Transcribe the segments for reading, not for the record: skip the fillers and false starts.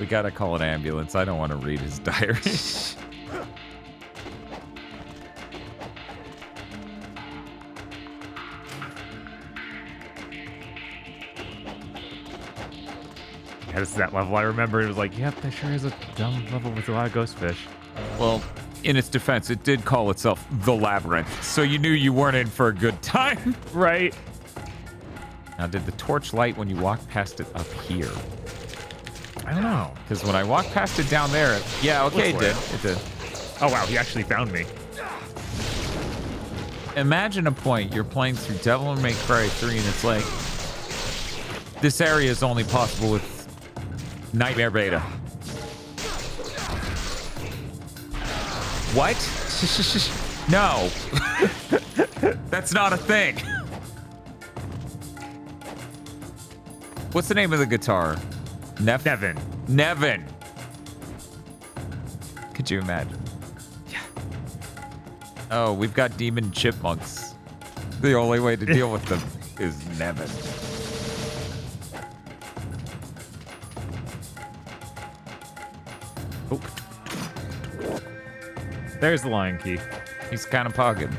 We gotta call an ambulance. I don't want to read his diary. Yeah, this is that level. I remember it was like, yep, that sure is a dumb level with a lot of ghost fish. Well, in its defense, it did call itself The Labyrinth, so you knew you weren't in for a good time. Right. Now, did the torch light when you walked past it up here? I don't know. Because when I walked past it down there, yeah, okay, it did. It did. Oh, wow, he actually found me. Imagine a point you're playing through Devil May Cry 3 and it's like, this area is only possible with Nightmare Beta. What? No. That's not a thing. What's the name of the guitar? Nevin. Nevin. Could you imagine? Yeah. Oh, we've got demon chipmunks. The only way to deal with them is Nevin. Oh. There's the lion key. He's kind of pogging.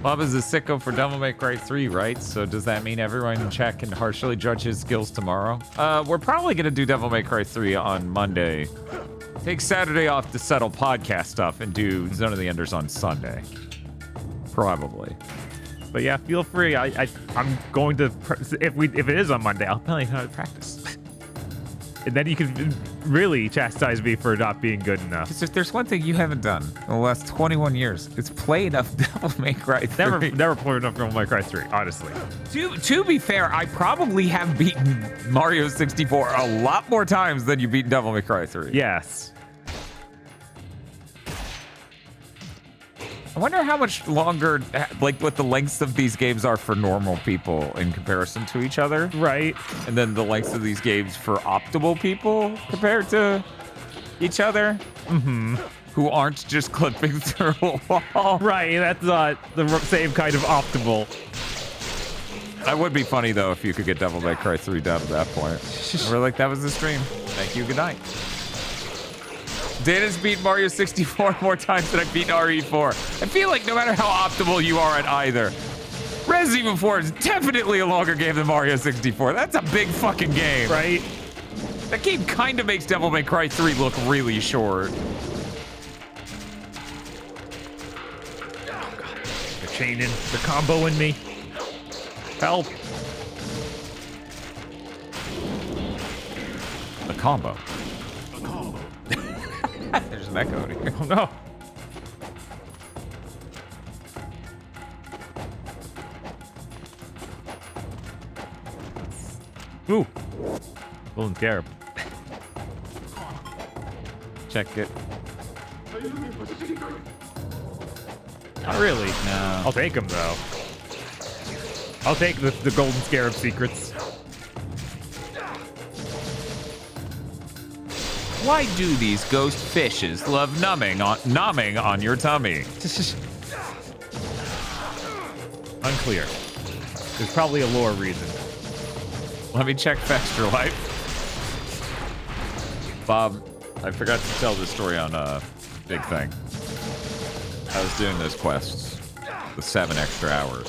Bob is a sicko for Devil May Cry 3, right? So does that mean everyone in chat can harshly judge his skills tomorrow? We're probably going to do Devil May Cry 3 on Monday. Take Saturday off to settle podcast stuff and do Zone of the Enders on Sunday. Probably. But yeah, feel free. I'm going to if it is on Monday, I'll tell you how to practice. And then you can really chastise me for not being good enough. Because if there's one thing you haven't done in the last 21 years, it's play enough Devil May Cry 3. Never played enough Devil May Cry 3, honestly. To be fair, I probably have beaten Mario 64 a lot more times than you've beaten Devil May Cry 3. Yes. I wonder how much longer, like, what the lengths of these games are for normal people in comparison to each other. Right. And then the lengths of these games for optimal people compared to each other. Mm-hmm. Who aren't just clipping through a wall. Right, that's not the same kind of optimal. That would be funny, though, if you could get Devil May Cry 3 down to that point. We're like, that was the stream. Thank you, good night. Dana's beaten Mario 64 more times than I've beaten RE4. I feel like no matter how optimal you are at either, Resident Evil 4 is definitely a longer game than Mario 64. That's a big fucking game. Right? That game kind of makes Devil May Cry 3 look really short. Oh, God. They're chaining. They're comboing me. Help. The combo. There's an echo here. Oh, no. Ooh. Golden Scarab. Check it. Not really. No. I'll take them, though. I'll take the Golden Scarab secrets. Why do these ghost fishes love numbing on your tummy? Unclear. There's probably a lore reason. Let me check Extra Life. Bob, I forgot to tell this story on Big Thing. I was doing those quests, the 7 extra hours.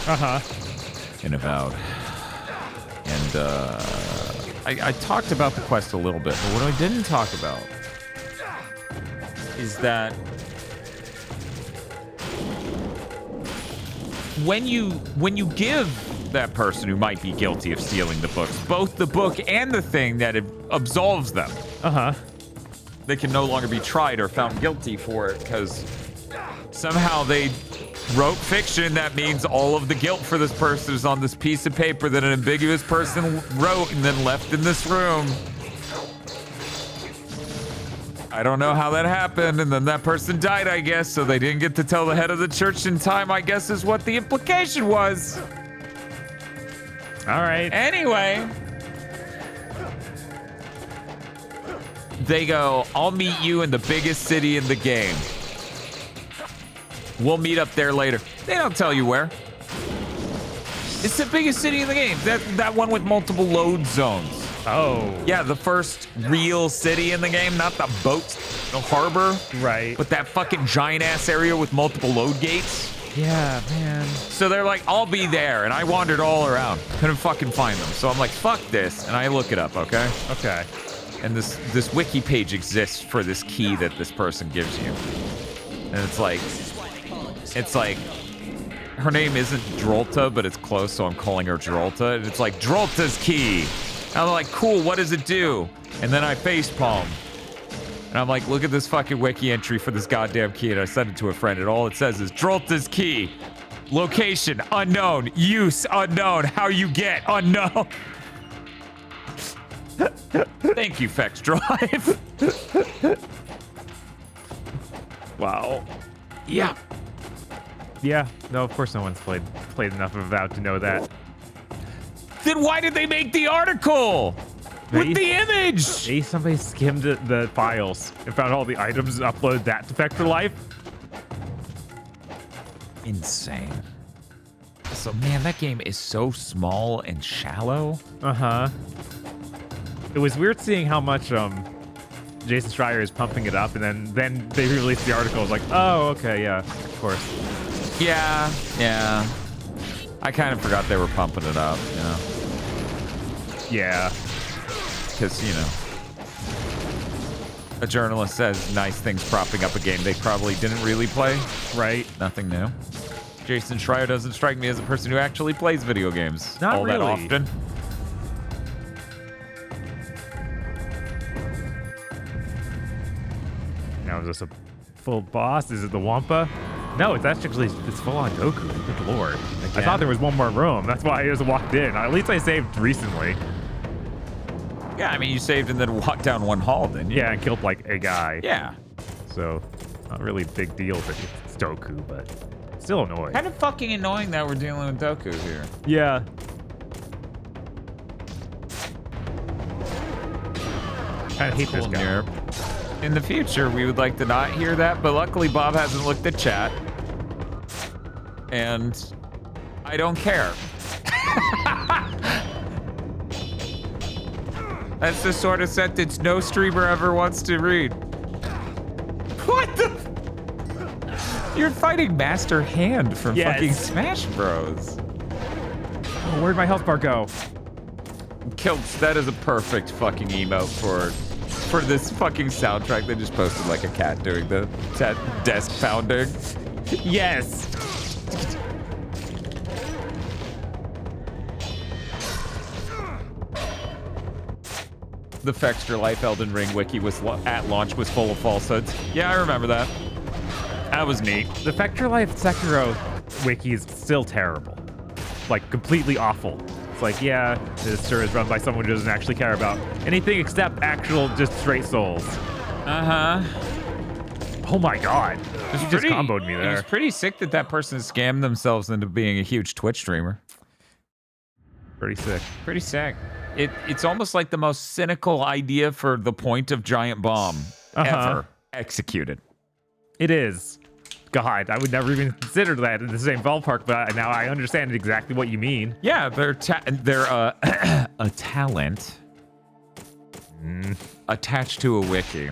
Uh-huh. In Avowed. And I talked about the quest a little bit, but what I didn't talk about is that when you give that person who might be guilty of stealing the books both the book and the thing that absolves them, they can no longer be tried or found guilty for it because somehow they wrote fiction that means all of the guilt for this person is on this piece of paper that an ambiguous person wrote and then left in this room. I don't know how that happened, and then that person died, I guess, so they didn't get to tell the head of the church in time, I guess is what the implication was. All right. Anyway. They go, I'll meet you in the biggest city in the game. We'll meet up there later. They don't tell you where. It's the biggest city in the game. That one with multiple load zones. Oh. Yeah, the first real city in the game, not the boat, the harbor. Right. But that fucking giant-ass area with multiple load gates. Yeah, man. So they're like, I'll be there, and I wandered all around. Couldn't fucking find them. So I'm like, fuck this, and I look it up, okay? Okay. And this wiki page exists for this key that this person gives you. And it's like, her name isn't Drolta, but it's close, so I'm calling her Drolta. And it's like, Drolta's key. And I'm like, cool, what does it do? And then I facepalm. And I'm like, look at this fucking wiki entry for this goddamn key. And I sent it to a friend, and all it says is, Drolta's key. Location, unknown. Use, unknown. How you get, unknown. Thank you, Fex Drive. Wow. Yeah. Yeah. No, of course no one's played enough of Avowed to know that. Then why did they make the article? With the image? Maybe somebody skimmed the files and found all the items and uploaded that to Vector Life. Insane. So, man, that game is so small and shallow. Uh-huh. It was weird seeing how much Jason Schreier is pumping it up, and then they released the article. I was like, oh, okay, yeah, of course. Yeah. I kind of forgot they were pumping it up, you know? Yeah. Because, you know, a journalist says nice things propping up a game they probably didn't really play. Right. Nothing new. Jason Schreier doesn't strike me as a person who actually plays video games Not all really. that often. Now, is this a full boss? Is it the Wampa? No, it's actually full on Goku. Good lord. I Again? thought there was one more room. That's why I just walked in. At least I saved recently. Yeah, I mean, you saved and then walked down one hall, didn't you? Yeah, and killed like a guy. Yeah. So, not really a big deal that it's Goku, but still annoying. Kind of fucking annoying that we're dealing with Doku here. Yeah. Kind of hate this guy. Nerp. In the future, we would like to not hear that, but luckily Bob hasn't looked at chat. And I don't care. That's the sort of sentence no streamer ever wants to read. What the? You're fighting Master Hand from fucking Smash Bros. Oh, where'd my health bar go? Kilts, that is a perfect fucking emote for this fucking soundtrack. They just posted like a cat doing the desk pounding. Yes. The Fextra Life Elden Ring wiki was at launch was full of falsehoods. Yeah, I remember that. That was neat. The Vector Life Sekiro wiki is still terrible. Like, completely awful. It's like, yeah, this sure is run by someone who doesn't actually care about anything except actual, just straight souls. Uh-huh. Oh my god. You just comboed me It there. was pretty sick that person scammed themselves into being a huge Twitch streamer. Pretty sick. Pretty sick. It's almost like the most cynical idea for the point of Giant Bomb ever executed. It is. God, I would never even consider that in the same ballpark, but now I understand exactly what you mean. Yeah, they're a talent attached to a wiki.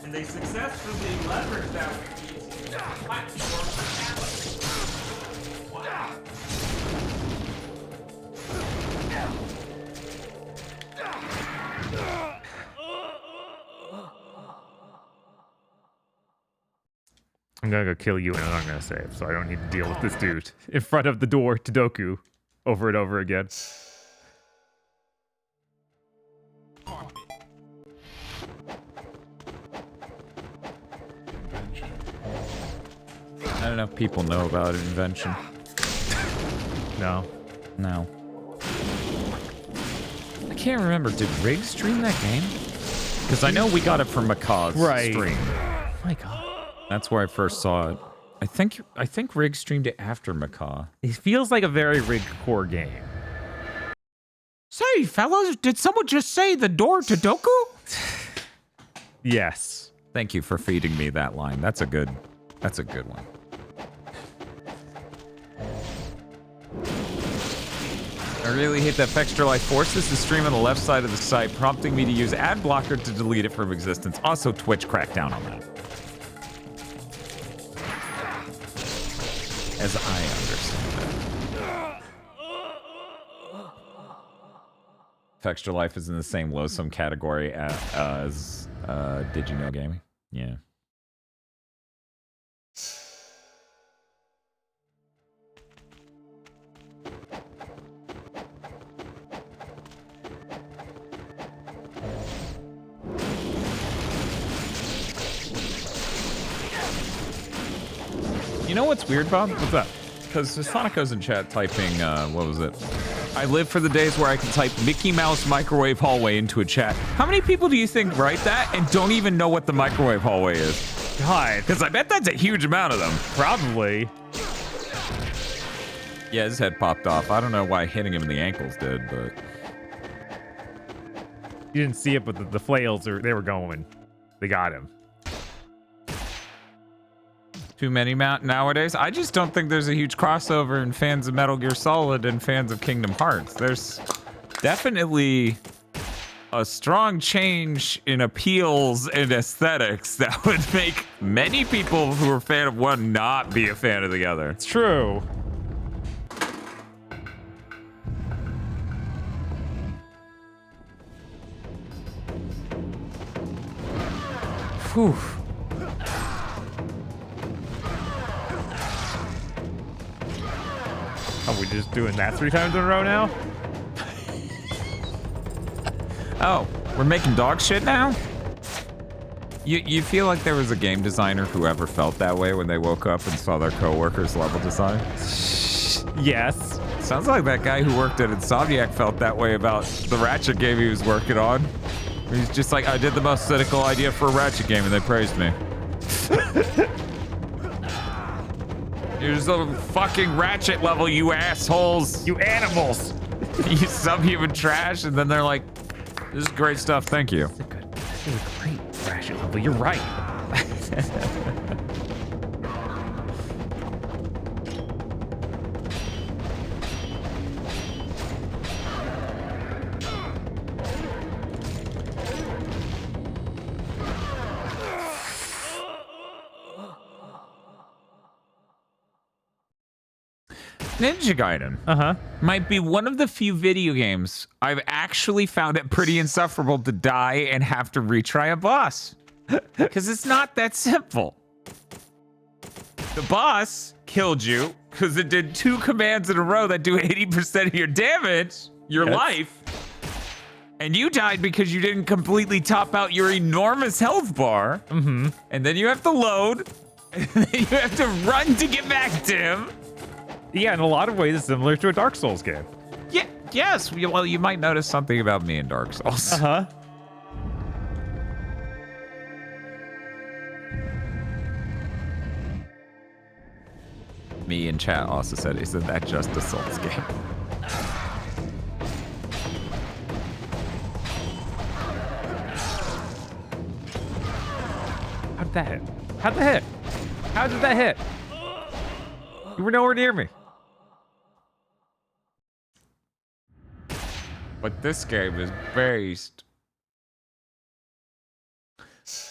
And they successfully leveraged that wiki to platform for talent. Wow. I'm gonna go kill you and I'm gonna save, so I don't need to deal with this dude in front of the door to Doku over and over again. I don't know if people know about Invention. No. No. I can't remember. Did Rig stream that game? Because I know we got it from Macaw's stream. Oh my god. That's where I first saw it. I think Rig streamed it after Macaw. It feels like a very rigged core game. Say, fellas, did someone just say the door to Doku? Yes. Thank you for feeding me that line. That's a good one. I really hate that Extra Life forces the stream on the left side of the site, prompting me to use ad blocker to delete it from existence. Also, Twitch cracked down on that. As I understand it. Extra Life is in the same low-sum category as Did You Know Gaming? Yeah. You know what's weird, Bob? What's up? Because Sonico's in chat typing, what was it? I live for the days where I can type Mickey Mouse microwave hallway into a chat. How many people do you think write that and don't even know what the microwave hallway is? God. Because I bet that's a huge amount of them. Probably. Yeah, his head popped off. I don't know why hitting him in the ankles did, but... You didn't see it, but the flails, they were going. They got him. Too many nowadays. I just don't think there's a huge crossover in fans of Metal Gear Solid and fans of Kingdom Hearts. There's definitely a strong change in appeals and aesthetics that would make many people who are a fan of one not be a fan of the other. It's true. Whew. Are we just doing that 3 times in a row now? Oh, we're making dog shit now? You feel like there was a game designer who ever felt that way when they woke up and saw their coworkers' level design? Yes. Sounds like that guy who worked at Insomniac felt that way about the Ratchet game he was working on. He's just like, I did the most cynical idea for a Ratchet game and they praised me. Here's a fucking Ratchet level, you assholes. You animals. You subhuman trash, and then they're like, this is great stuff, thank you. This is a great Ratchet level, you're right. Ninja Gaiden might be one of the few video games I've actually found it pretty insufferable to die and have to retry a boss. Because it's not that simple. The boss killed you because it did 2 commands in a row that do 80% of your damage, your life. And you died because you didn't completely top out your enormous health bar. And then you have to load. And then you have to run to get back to him. Yeah, in a lot of ways, it's similar to a Dark Souls game. Yeah, yes. Well, you might notice something about me in Dark Souls. Me in chat also said, isn't that just a Souls game? How did that hit? How'd that hit? How did that hit? You were nowhere near me. But this game is based...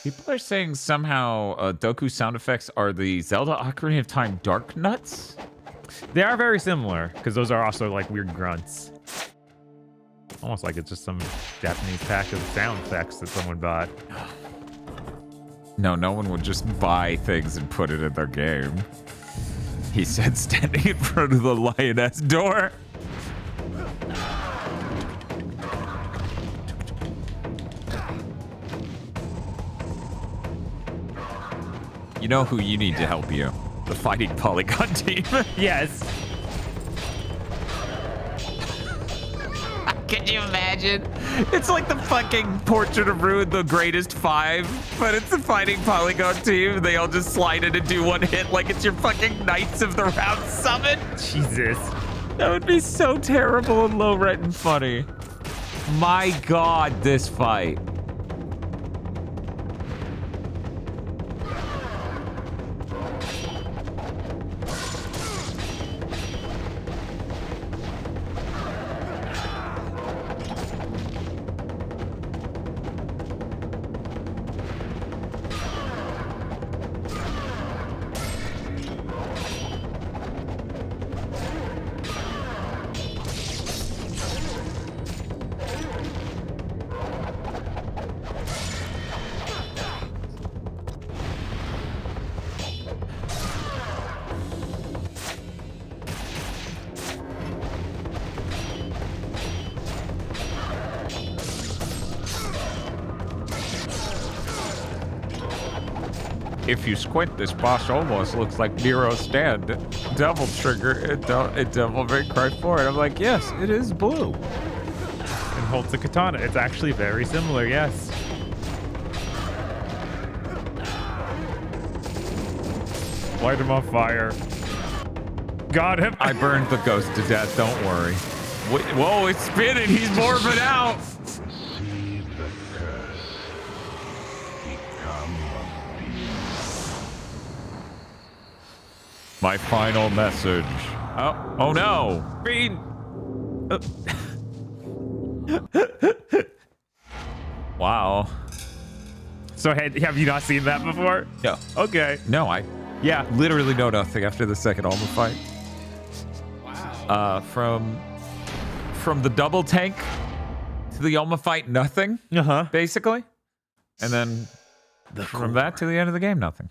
People are saying somehow Doku sound effects are the Zelda Ocarina of Time Dark Nuts? They are very similar, because those are also like weird grunts. Almost like it's just some Japanese pack of sound effects that someone bought. No, no one would just buy things and put it in their game. He said, standing in front of the lioness door. You know who you need to help you? The Fighting Polygon team. Yes. Can you imagine? It's like the fucking Portrait of Ruin, the greatest 5, but it's the Fighting Polygon team. They all just slide in and do one hit like it's your fucking Knights of the Round summon. Jesus. That would be so terrible and low rent and funny. My God, this fight. if you squint, this boss almost looks like Nero's stand. Devil Trigger in Devil May Cry 4. And I'm like, yes, it is blue. And holds the katana. It's actually very similar, yes. Light him on fire. Got him. I burned the ghost to death, don't worry. Whoa, it's spinning. He's morphing out. See the curse become a beast. My final message. Oh no. Green. Wow. So have you not seen that before? No. Okay. No, I Yeah. literally know nothing after the second Alma fight. Wow. From the double tank to the Alma fight, nothing. Uh-huh. Basically. And then from that to the end of the game, nothing.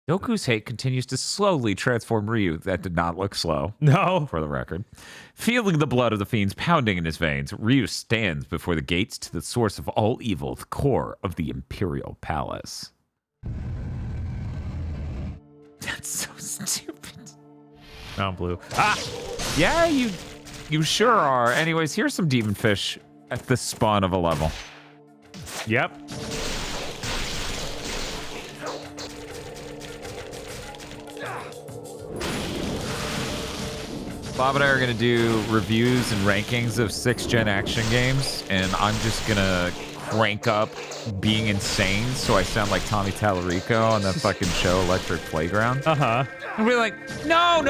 Goku's hate continues to slowly transform Ryu. That did not look slow, No. for the record. Feeling the blood of the fiends pounding in his veins, Ryu stands before the gates to the source of all evil, the core of the Imperial Palace. That's so stupid. I'm blue. Ah! Yeah, you sure are. Anyways, here's some demon fish at the spawn of a level. Yep. Bob and I are going to do reviews and rankings of 6th-gen action games, and I'm just going to crank up being insane so I sound like Tommy Tallarico on that fucking show, Electric Playground. Uh-huh. And we're like, no,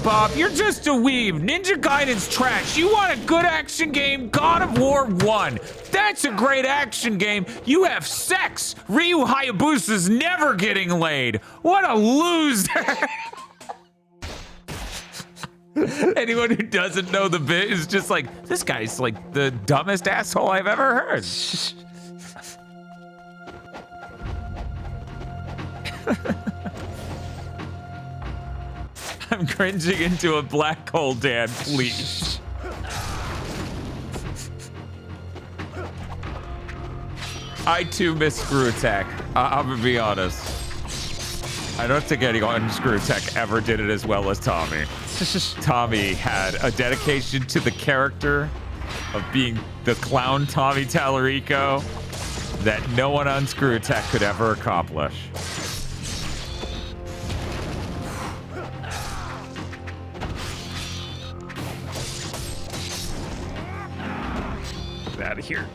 Bob, you're just a weeb. Ninja Gaiden's trash. You want a good action game? God of War 1. That's a great action game. You have sex. Ryu Hayabusa's never getting laid. What a loser. Anyone who doesn't know the bit is just like, this guy's like the dumbest asshole I've ever heard. I'm cringing into a black hole, Dad, please. I too miss Screw Attack. I'm gonna be honest. I don't think anyone in Screw Attack ever did it as well as Tommy. Tommy had a dedication to the character of being the clown Tommy Tallarico that no one on Screw Attack could ever accomplish. Get out of here.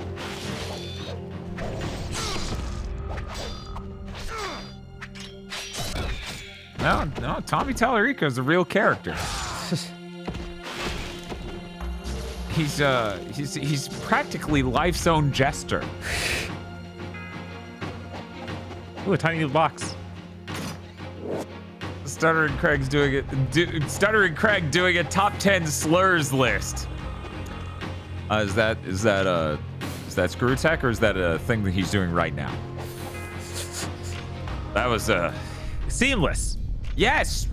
No, Tommy Tallarico is a real character. He's practically life's own jester. Ooh, a tiny little box. Stuttering Craig's doing it. Stuttering Craig doing a top 10 slurs list. Is that Screw Attack, or is that a thing that he's doing right now? That was Seamless. yes.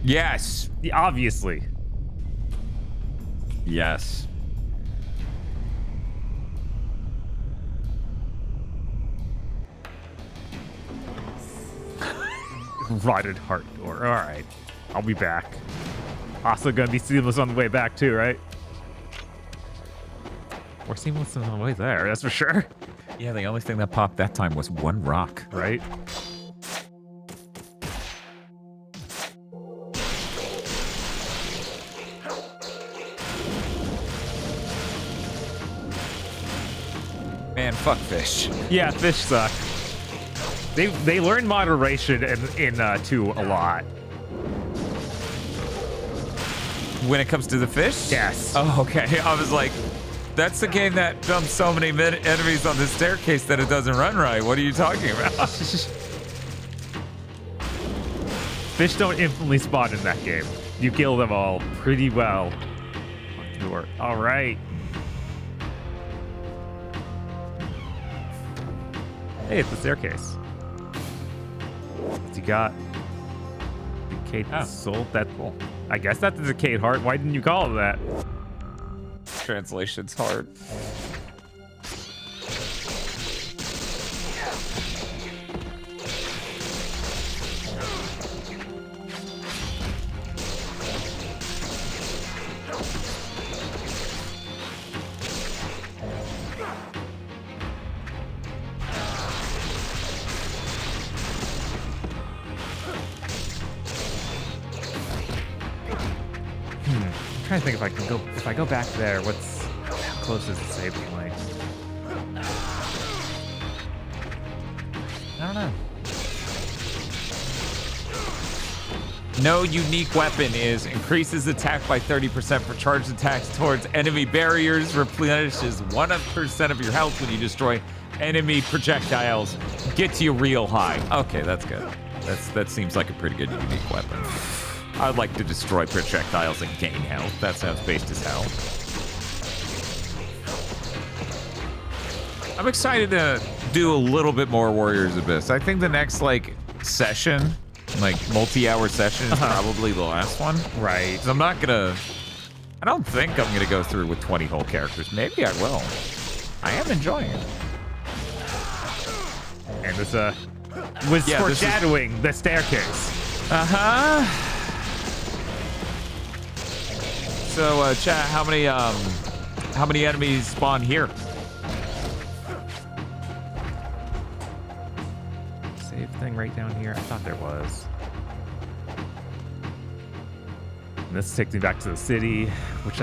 Yes. Obviously. Yes. Rotted heart door. All right. I'll be back. Also gonna be seamless on the way back too, right? Or seamless on the way there, that's for sure. Yeah, the only thing that popped that time was one rock. Right? Man, fuck fish. Yeah, fish suck. They learn moderation in 2 a lot. When it comes to the fish? Yes. Oh, okay. I was like, that's the game that dumps so many enemies on the staircase that it doesn't run right. What are you talking about? Fish don't instantly spawn in that game. You kill them all pretty well. All right. Hey, it's the staircase. What's he got? Decayed soul. That's cool. I guess that's the decayed heart. Why didn't you call it that? Translation's hard. trying to think if I go back there, how close is the save point? I don't know. No unique weapon is increases attack by 30% for charged attacks towards enemy barriers, replenishes 1% of your health when you destroy enemy projectiles, gets you real high. Okay, that's good. That seems like a pretty good unique weapon. I'd like to destroy projectiles and gain health. That sounds based as hell. I'm excited to do a little bit more Warriors Abyss. I think the next session, multi-hour session, is probably the last one. Right. 'Cause I don't think I'm gonna go through with 20 whole characters. Maybe I will. I am enjoying it. And this was foreshadowing the staircase. Uh-huh. So, chat, how many enemies spawn here? Save thing right down here. I thought there was. And this takes me back to the city,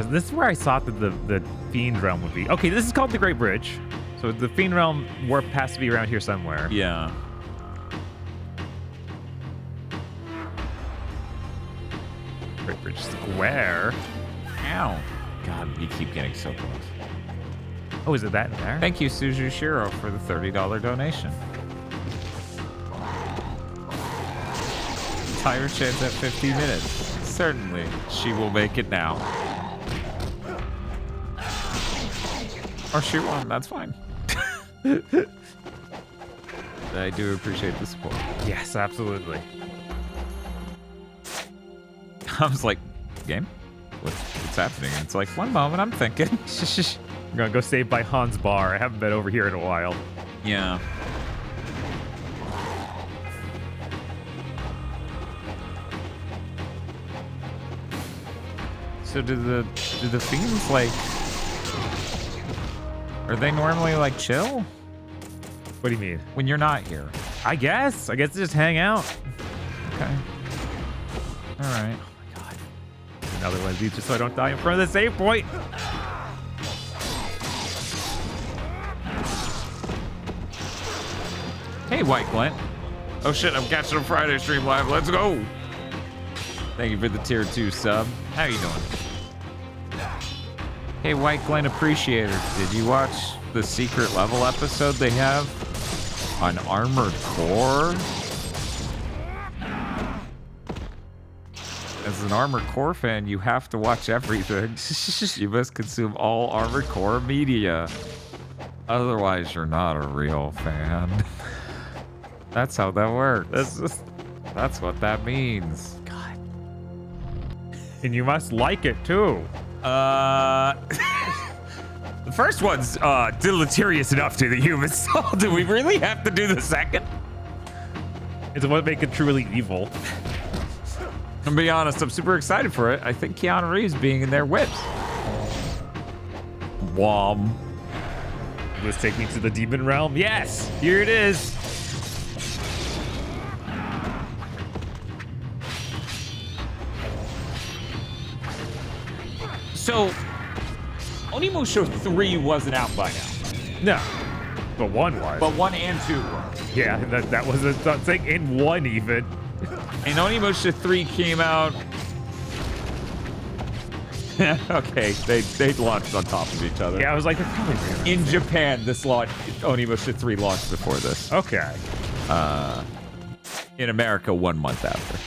this is where I thought that the Fiend Realm would be. Okay, this is called the Great Bridge. So the Fiend Realm warp has to be around here somewhere. Yeah. Great Bridge Square. Ow. God, we keep getting so close. Oh, is it that in there? Thank you, Suzushiro, for the $30 donation. Tire chance at 15 minutes. Certainly, she will make it now. Or she won't, that's fine. I do appreciate the support. Yes, absolutely. I was like, game? What's happening? And it's like, one moment, I'm thinking. I'm gonna go save by Han's Bar. I haven't been over here in a while. Yeah. So do the fiends are they normally chill? What do you mean? When you're not here? I guess just hang out. Okay. All right. Oh my god. Another one of these just so I don't die in front of the save point. Hey, White Glint. Oh shit, I'm catching a Friday stream live. Let's go. Thank you for the tier 2 sub. How you doing? Hey, White Glint Appreciator. Did you watch the secret level episode they have on Armored Core? As an Armored Core fan, you have to watch everything. You must consume all Armored Core media. Otherwise, you're not a real fan. That's how that works. That's what that means. God. And you must like it too. The first one's deleterious enough to the human soul. Do we really have to do the second? It's what makes it truly evil. To be honest, I'm super excited for it. I think Keanu Reeves being in there whips. Wom. Will this take me to the demon realm? Yes! Here it is! So, Onimusha 3 wasn't out by now. No. But 1 was. But 1 and 2 were. Yeah, that was a thing in 1 even. And Onimusha 3 came out. Okay, they launched on top of each other. Yeah, I was like, they're probably real. In Japan, Onimusha 3 launched before this. Okay. In America, 1 month after.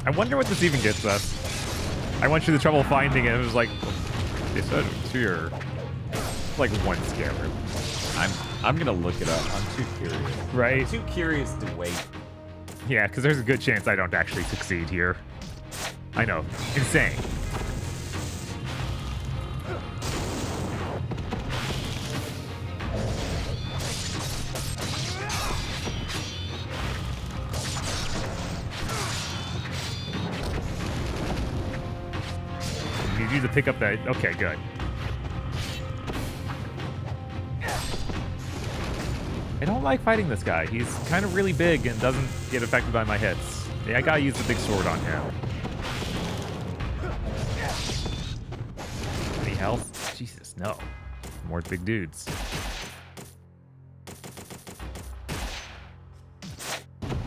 I wonder what this even gets us. I went through the trouble finding it. It was like, they said it's here. Like 1 scare room. I'm gonna look it up. I'm too curious. Right? I'm too curious to wait. Yeah, because there's a good chance I don't actually succeed here. I know. Insane. I need you to pick up that. Okay, good. I don't like fighting this guy. He's kind of really big and doesn't get affected by my hits. Yeah, I gotta use the big sword on him. Any health? Jesus, no. More big dudes.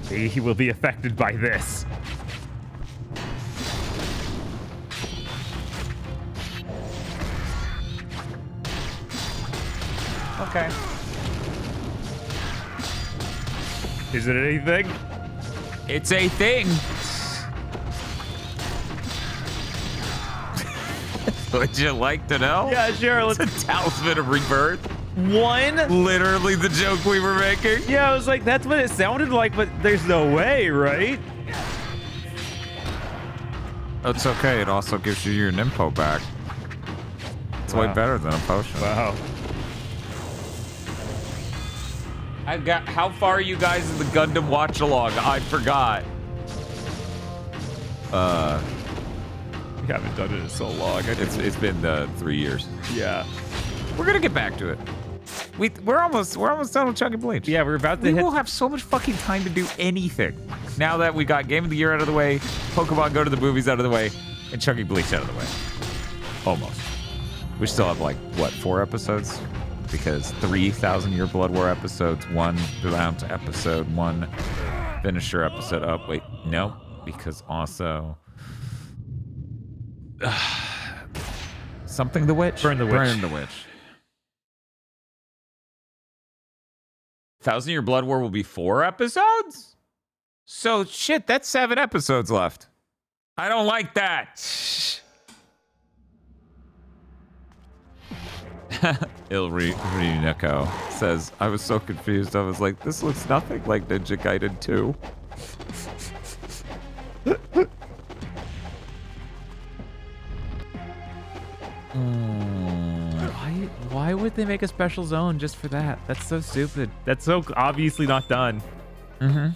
He will be affected by this. Okay. Is it anything? It's a thing. Would you like to know? Yeah, sure. It's a talisman of rebirth. One? Literally the joke we were making. Yeah, I was like, that's what it sounded like, but there's no way, right? It's okay. It also gives you your Nimpo back. It's way better than a potion. Wow. I got. How far are you guys in the Gundam watch along? I forgot. We haven't done it in so long. It's been 3 years. Yeah. We're gonna get back to it. We're almost done with Chucky Bleach. Yeah, we're about to We hit. will have so much fucking time to do anything. Now that we got Game of the Year out of the way, Pokemon Go to the Movies out of the way, and Chucky Bleach out of the way. Almost. We still have like, what, 4 episodes? Because 3,000 Year Blood War episodes, 1 Mount episode, 1 Finisher episode. Oh, wait, no. Because also... something the Witch? Burn the Witch. Burn the Witch. 1,000 Year Blood War will be 4 episodes? So, shit, that's 7 episodes left. I don't like that. Ilrineko says, I was so confused. I was like, this looks nothing like Ninja Gaiden 2. Why would they make a special zone just for that? That's so stupid. That's so obviously not done. Or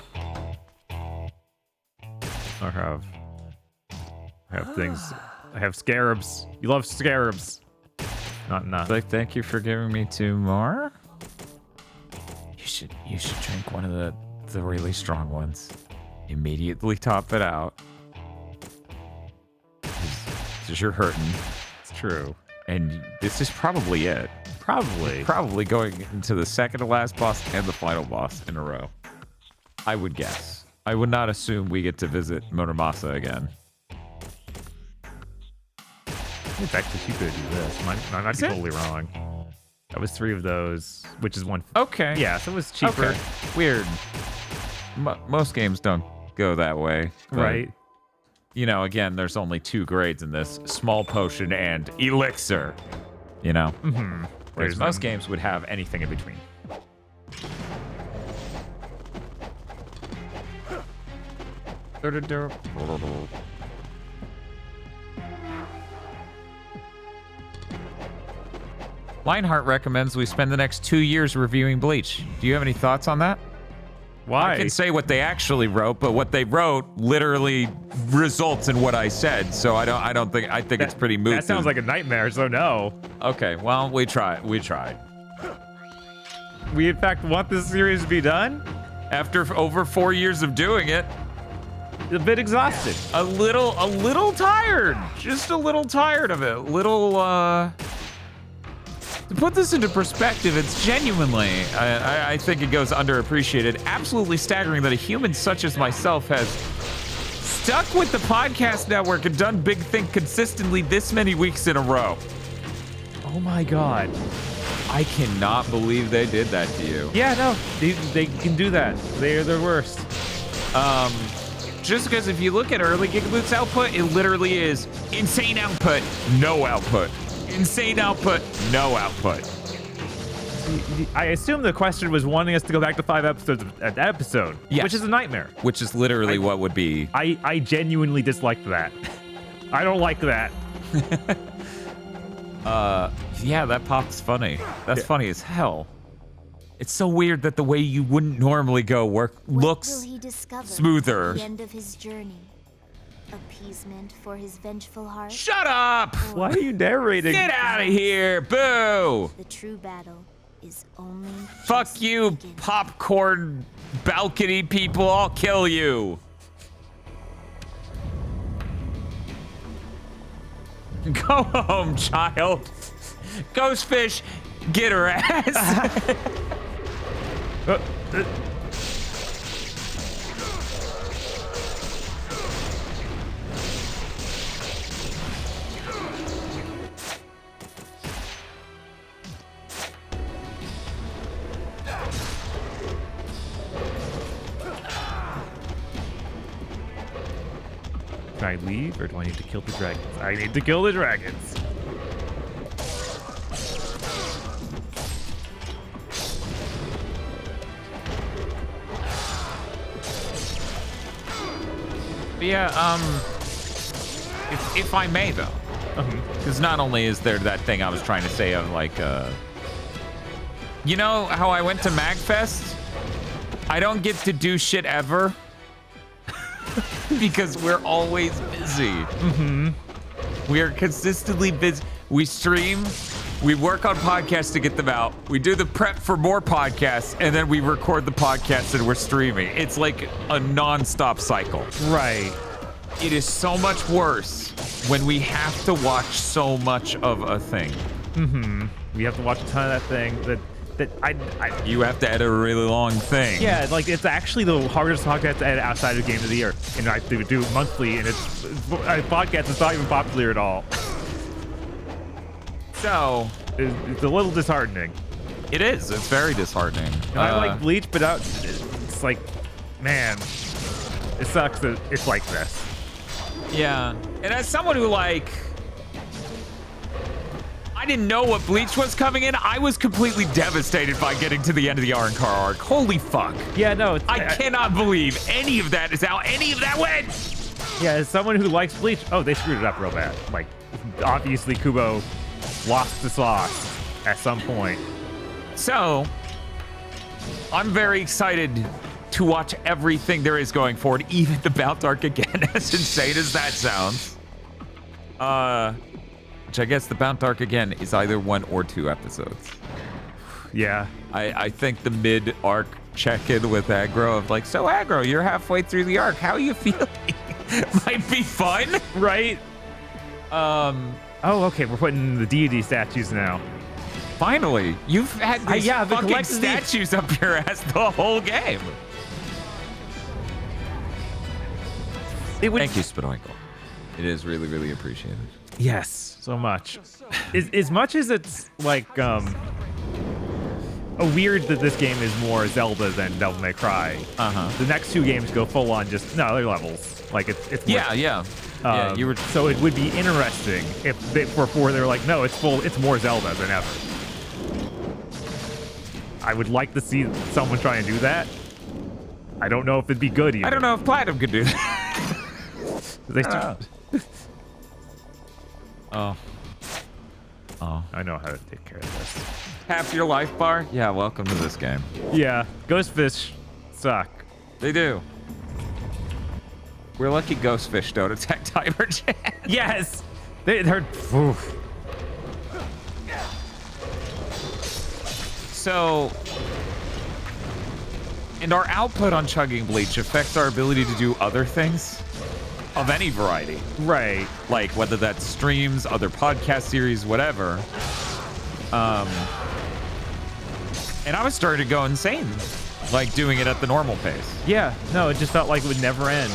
have things. I have scarabs. You love scarabs. Not enough. Like, thank you for giving me 2 more. You should drink one of the really strong ones. Immediately top it out. Because you're hurting. It's true. And this is probably it. Probably. Probably going into the second to last boss and the final boss in a row. I would guess. I would not assume we get to visit Monomasa again. It's actually cheaper to do this. Might not be totally wrong. That was 3 of those, which is 1. Okay. Yeah, so it was cheaper. Okay. Weird. Most games don't go that way. But, Right. you know, again, there's only 2 grades in this. Small potion and elixir. You know? Mm-hmm. Whereas most games would have anything in between. Lionheart recommends we spend the next 2 years reviewing Bleach. Do you have any thoughts on that? Why? I can say what they actually wrote, but what they wrote literally results in what I said. So I think it's pretty moot. That sounds like a nightmare, so no. Okay, well, we tried. We tried. We in fact want this series to be done? After over 4 years of doing it, A bit exhausted. a little tired. Just a little tired of it. To put this into perspective, it's genuinely, I think it goes underappreciated, absolutely staggering that a human such as myself has stuck with the podcast network and done Big Think consistently this many weeks in a row. Oh my god. I cannot believe they did that to you. Yeah, no, they can do that. They're the worst. Just because if you look at early GigaBoots output, it literally is insane output, no output. Insane output, no output. I assume the question was wanting us to go back to 5 episodes at that episode, Yes. which is a nightmare. Which is literally what would be. I genuinely disliked that. I don't like that. Yeah, that pop's funny. That's funny as hell. It's so weird that the way you wouldn't normally go looks smoother. At the end of his journey. Appeasement for his vengeful heart. Shut up! Why are you narrating? Get out of here! Boo! The true battle is only Fuck just you, beginning. popcorn balcony people. I'll kill you. Go home, child. Ghostfish, get her ass. Can I leave, or do I need to kill the dragons? I need to kill the dragons. But yeah, if I may though, because not only is there that thing I was trying to say of like, you know how I went to MagFest? I don't get to do shit ever because we're always busy. We are consistently busy. We stream, we work on podcasts to get them out, we do the prep for more podcasts, and then we record the podcast and we're streaming. It's like a non-stop cycle. Right. It is so much worse when we have to watch so much of a thing. We have to watch a ton of that thing that I You have to edit a really long thing. yeah, like it's actually the hardest podcast to edit outside of Game of the Year. And I do it monthly, and it's a podcast is not even popular at all. So, It's a little disheartening. it is. It's very disheartening. And I like Bleach, but it's like, man, it sucks that it's like this. Yeah. And as someone who like, I didn't know what Bleach was coming in. I was completely devastated by getting to the end of the Arrancar arc. Holy fuck. Yeah, no, I cannot believe any of that is how any of that went. Yeah, as someone who likes Bleach, oh, they screwed it up real bad. Like, obviously Kubo lost the sauce at some point. So, I'm very excited to watch everything there is going forward, even the Bout arc again, as insane as that sounds. Which I guess the Bout arc again is either 1 or 2 episodes. Yeah. I think the mid-arc check-in with Aggro of like, so Aggro, you're halfway through the arc. How are you feeling? Might be fun. Right? Oh, okay, we're putting the deity statues now. Finally, you've had these yeah, the fucking collective- statues up your ass the whole game. It would, Thank you, Spinoinkle. It is really, really appreciated. Yes, so much. As much as it's like weird that this game is more Zelda than Devil May Cry. The next 2 games go full on just they're levels. Like it's more, Yeah. Yeah, you were. So it would be interesting if before they were like, no, it's more Zelda than ever. I would like to see someone try and do that. I don't know if it'd be good either. I don't know if Platinum could do that. They Oh. I know how to take care of this. Half your life bar? Yeah, welcome to this game. Yeah, Ghostfish suck. They do. We're lucky Ghostfish don't attack Timer Chan. Yes! They hurt. Oof. So, and our output on Chugging Bleach affects our ability to do other things of any variety. Right. Like whether that's streams, other podcast series, whatever. And I was starting to go insane, like doing it at the normal pace. Yeah, no, it just felt like it would never end.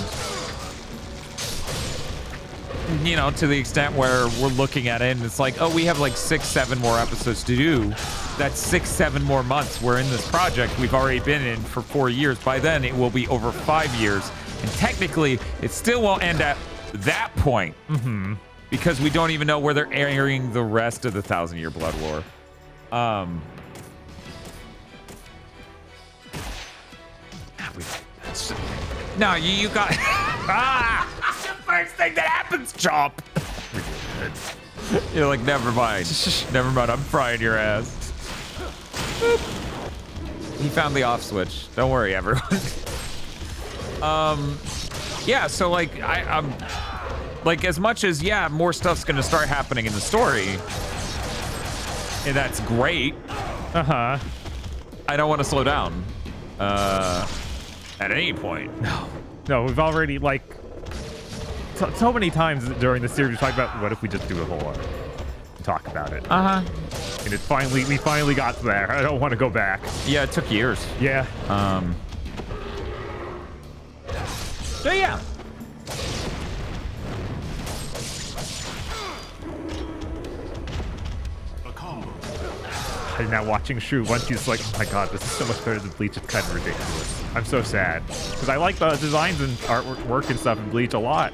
You know, to the extent where we're looking at it and it's like, oh, we have like 6, 7 more episodes to do. That's 6, 7 more months. We're in this project we've already been in for 4 years. By then, it will be over 5 years. And technically, it still won't end at that point. Because we don't even know where they're airing the rest of the 1,000-Year Blood War. No, you got... That's the first thing that happens, Chomp. You're like, never mind. Never mind, I'm frying your ass. Boop. He found the off switch. Don't worry, everyone. Yeah, so like, I'm... Like, as much as, yeah, more stuff's gonna start happening in the story, and that's great, Uh-huh. I don't want to slow down at any point. No, we've already, like, so many times during the series we talked about what if we just do a whole arc and talk about it. Uh-huh. And we finally got there. I don't want to go back. Yeah, it took years. Yeah. So yeah. And now watching Shu, once he's like, oh my god, this is so much better than Bleach, it's kind of ridiculous. I'm so sad. Because I like the designs and artwork and stuff in Bleach a lot.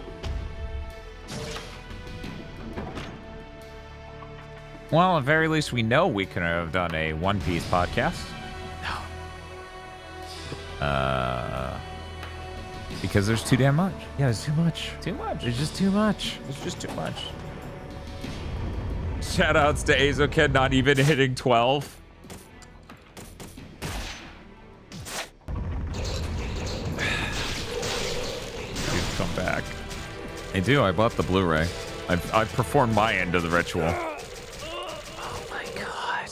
Well, at very least, we know we could have done a One Piece podcast. Because there's too damn much. Yeah, it's too much. Too much. It's just too much. It's just too much. Shoutouts to Azoken not even hitting 12. Dude, come back. I do. I bought the Blu-ray. I've performed my end of the ritual. Oh my god.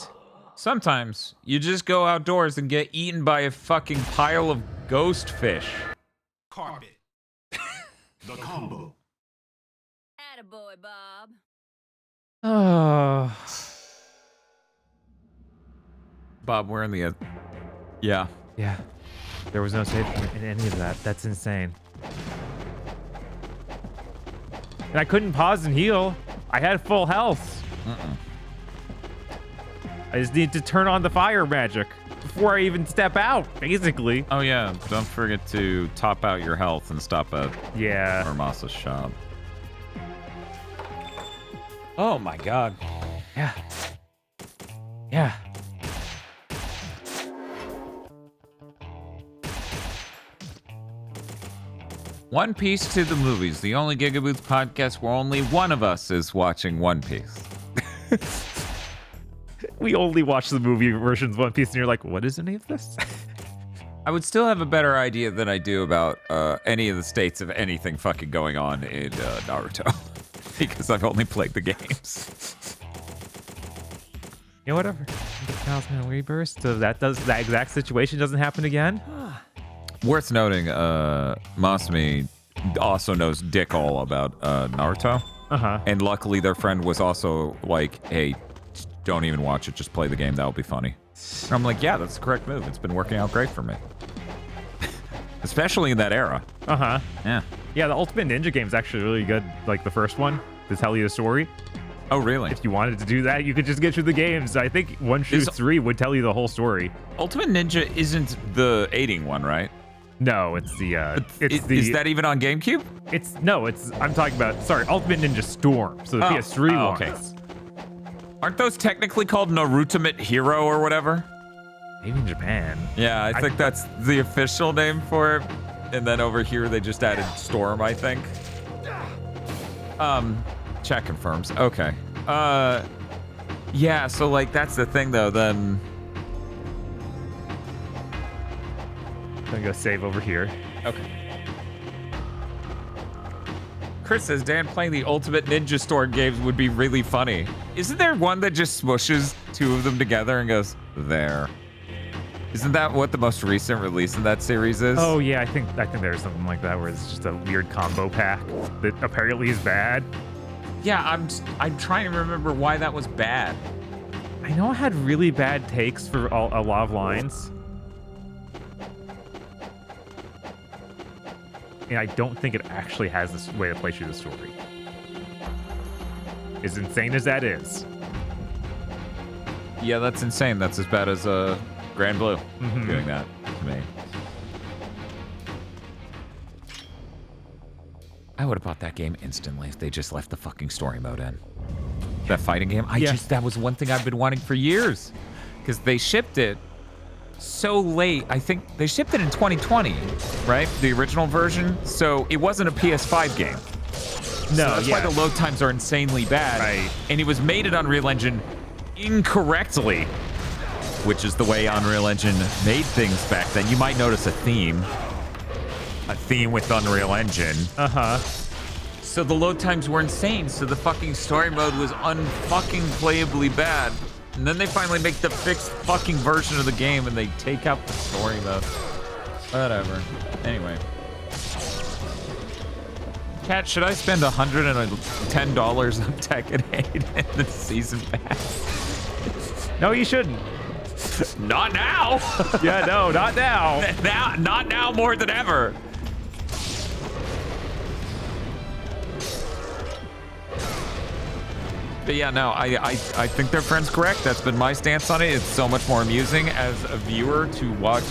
Sometimes you just go outdoors and get eaten by a fucking pile of ghost fish. Carpet. The combo. Attaboy, Bob. Oh. Bob, we're in the... Yeah. Yeah. There was no save point in any of that. That's insane. And I couldn't pause and heal. I had full health. I just need to turn on the fire magic before I even step out, basically. Oh, yeah. Don't forget to top out your health and stop at Yeah. Armasa's shop. Oh, my God. Yeah. Yeah. One Piece to the movies. The only GigaBoots podcast where only one of us is watching One Piece. We only watch the movie versions of One Piece, and you're like, what is any of this? I would still have a better idea than I do about any of the states of anything fucking going on in Naruto. Because I've only played the games. Yeah, whatever. The Talisman Rebirth, so that exact situation doesn't happen again? Worth noting, Masumi also knows dick all about Naruto. Uh-huh. And luckily their friend was also like, hey, don't even watch it, just play the game, that'll be funny. And I'm like, yeah, that's the correct move. It's been working out great for me. Especially in that era. Uh-huh. Yeah. Yeah, the Ultimate Ninja game is actually really good, like the first one, to tell you the story. Oh, really? If you wanted to do that, you could just get through the games. I think 1 through 3 would tell you the whole story. Ultimate Ninja isn't the aiding one, right? No, it's the Is that even on GameCube? I'm talking about, sorry, Ultimate Ninja Storm. So the PS3 one. Okay. Aren't those technically called Narutimate Hero or whatever? Maybe in Japan. Yeah, I think that's the official name for it. And then over here they just added Storm, I think. Chat confirms. Okay. Yeah, so like that's the thing though, then I'm gonna go save over here. okay. Chris says, Dan, playing the Ultimate Ninja Storm games would be really funny. Isn't there one that just smushes two of them together and goes, there? Isn't that what the most recent release in that series is? Oh yeah, I think there's something like that where it's just a weird combo pack that apparently is bad. Yeah, I'm trying to remember why that was bad. I know it had really bad takes for a lot of lines. And I don't think it actually has this way to play through the story. As insane as that is. Yeah, that's insane. That's as bad as Grand Blue doing that to me. I would have bought that game instantly if they just left the fucking story mode in. That fighting game, that was one thing I've been wanting for years. Because they shipped it so late. I think they shipped it in 2020, right? The original version. So it wasn't a PS5 game. No, so that's why the load times are insanely bad. Right. And it was made in Unreal Engine incorrectly, which is the way Unreal Engine made things back then. You might notice a theme with Unreal Engine. Uh-huh. So the load times were insane. So the fucking story mode was unfucking playably bad. And then they finally make the fixed fucking version of the game and they take out the story mode. Whatever. Anyway. Chat, should I spend $110 on Tekken 8 in the season pass? No, you shouldn't. Not now. Yeah, no, not now. Not now more than ever. But yeah, no, I think their friend's correct. That's been my stance on it. It's so much more amusing as a viewer to watch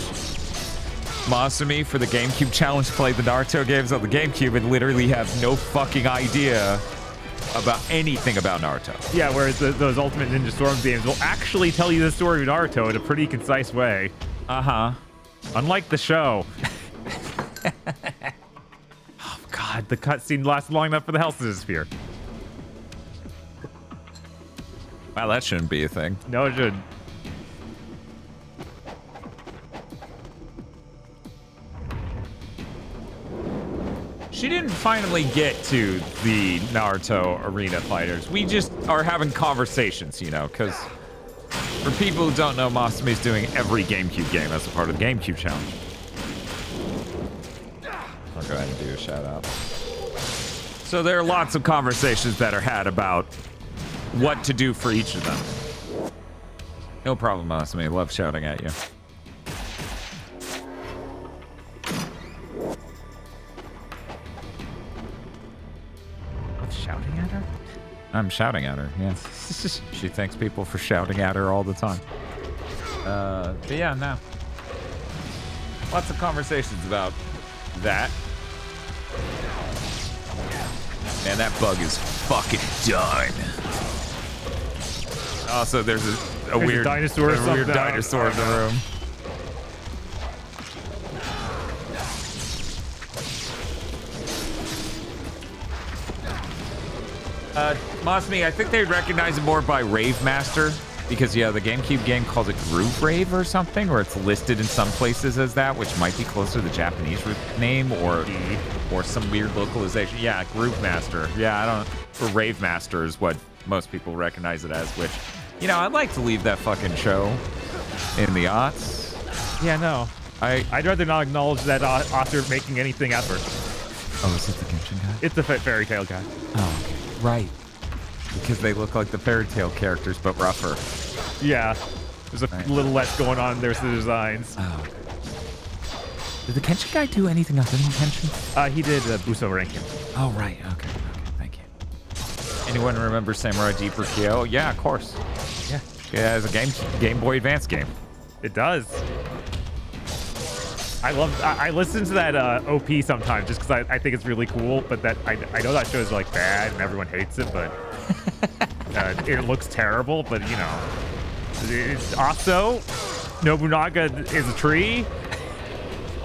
Masumi for the GameCube challenge play the Naruto games on the GameCube and literally have no fucking idea about anything about Naruto. Yeah, whereas those Ultimate Ninja Storm games will actually tell you the story of Naruto in a pretty concise way. Uh-huh. Unlike the show. Oh, God, the cutscene lasted long enough for the health to disappear. Wow, that shouldn't be a thing. No, it shouldn't. She didn't finally get to the Naruto arena fighters. We just are having conversations, you know, because for people who don't know, Masumi's doing every GameCube game as a part of the GameCube challenge. I'll go ahead and do a shout out. So there are lots of conversations that are had about what to do for each of them. No problem, Masumi. I love shouting at you. Shouting at her? I'm shouting at her, yeah. She thanks people for shouting at her all the time. But yeah, no. Lots of conversations about that. Man, that bug is fucking done. Also, there's a weird dinosaur in the room. Masumi, I think they'd recognize it more by Rave Master, because yeah, the GameCube game calls it Groove Rave or something, or it's listed in some places as that, which might be closer to the Japanese name or some weird localization. Yeah, Groove Master. Yeah, I don't. Or Rave Master is what most people recognize it as. Which, you know, I'd like to leave that fucking show in the aughts. Yeah, no. I'd rather not acknowledge that author making anything ever. Oh, is it the Genshin guy? It's the fairy tale guy. Oh, okay. Right. Because they look like the fairy tale characters, but rougher. Yeah. There's a little less going on. There's the designs. Oh. Did the Genshin guy do anything other than Genshin? He did Buso Rankin. Oh, right. Okay. Thank you. Anyone remember Samurai Deeper Kyo? Yeah, of course. Yeah. It has a Game Boy Advance game. It does. I listen to that OP sometimes just because I think it's really cool, but that I know that show's like bad and everyone hates it, but it looks terrible. But you know, it's also Nobunaga is a tree.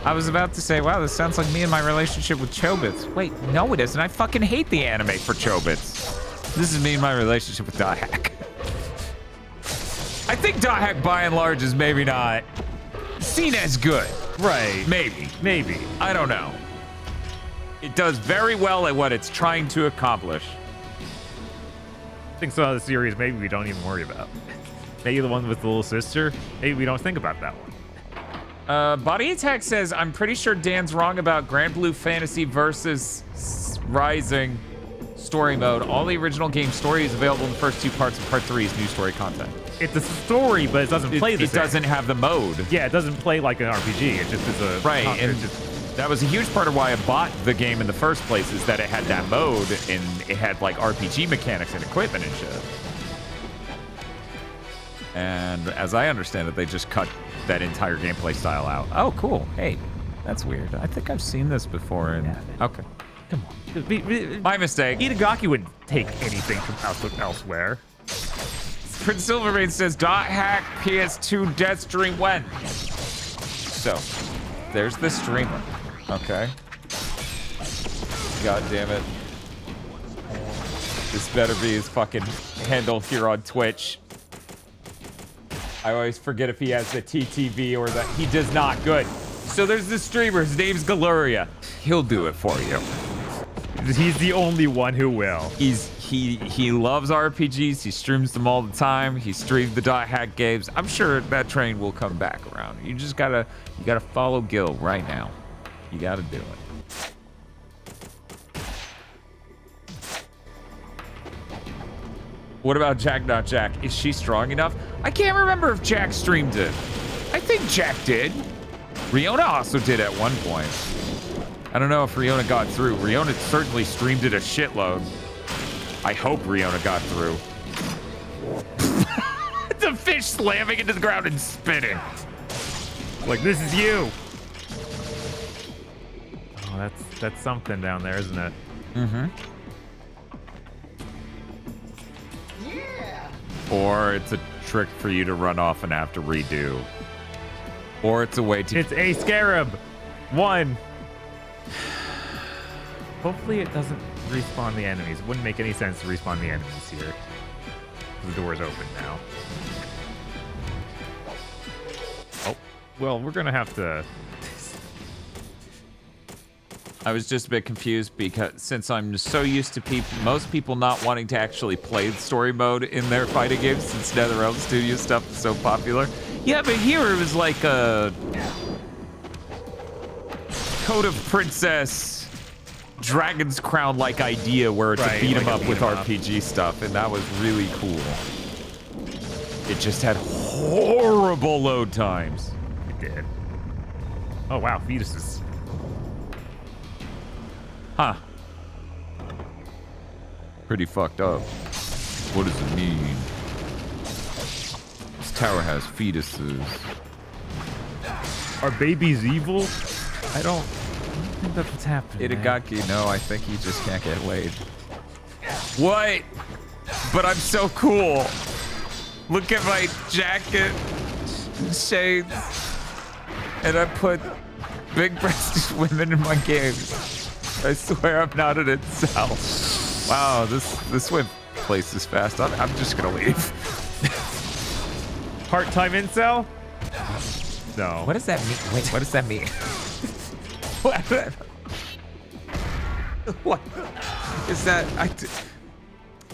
I was about to say, wow, this sounds like me and my relationship with Chobits. Wait, no, it isn't. I fucking hate the anime for Chobits. This is me and my relationship with Dot Hack. I think Dot Hack, by and large, is maybe not seen as good. Right. Maybe. I don't know. It does very well at what it's trying to accomplish. I think some of the series maybe we don't even worry about. Maybe the one with the little sister. Maybe we don't think about that one. Body Attack says, I'm pretty sure Dan's wrong about Grand Blue Fantasy versus Rising story mode. All the original game story is available in the first two parts, and part 3 is new story content. It's a story, but it doesn't play the same. It doesn't have the mode. Yeah, it doesn't play like an RPG. It just is a... Right, and that was a huge part of why I bought the game in the first place, is that it had that mode, and it had like RPG mechanics and equipment and shit. And as I understand it, they just cut that entire gameplay style out. Oh, cool. Hey, that's weird. I think I've seen this before. Okay. Come on. My mistake. Itagaki wouldn't take anything from elsewhere. Prince Silvermane says, Dot Hack PS2 Deathstream when? So, there's the streamer. Okay. God damn it. This better be his fucking handle here on Twitch. I always forget if he has the TTV or the... He does not. Good. So there's the streamer. His name's Galuria. He'll do it for you. He's the only one who will. He he loves RPGs. He streams them all the time. He streamed the Dot Hack games. I'm sure that train will come back around. You just gotta follow Gil right now. You gotta do it. What about Jack Not Jack? Is she strong enough? I can't remember if Jack streamed it. I think Jack did. Riona also did at one point. I don't know if Riona got through. Riona certainly streamed it a shitload. I hope Riona got through. The fish slamming into the ground and spinning. Like, this is you. Oh, that's something down there, isn't it? Mm-hmm. Or it's a trick for you to run off and have to redo. Or it's a way to... It's a scarab. 1. Hopefully it doesn't respawn the enemies. Wouldn't make any sense to respawn the enemies here. The door's open now. Oh, well, we're gonna have to... I was just a bit confused because since I'm so used to most people not wanting to actually play the story mode in their fighting games since NetherRealm Studio stuff is so popular. Yeah, but here it was like a Code of Princess, Dragon's Crown-like idea where to beat him up with RPG stuff, and that was really cool. It just had horrible load times. It did. Oh wow, fetuses. Huh. Pretty fucked up. What does it mean? This tower has fetuses. Are babies evil? I don't think that's what's happening. Itagaki, no, I think he just can't get laid. What? But I'm so cool. Look at my jacket, shades, and I put big-breasted women in my games. I swear I'm not an incel. Wow, this went places fast. I'm just gonna leave. Part-time incel? No. What does that mean? Wait, what does that mean? What is that?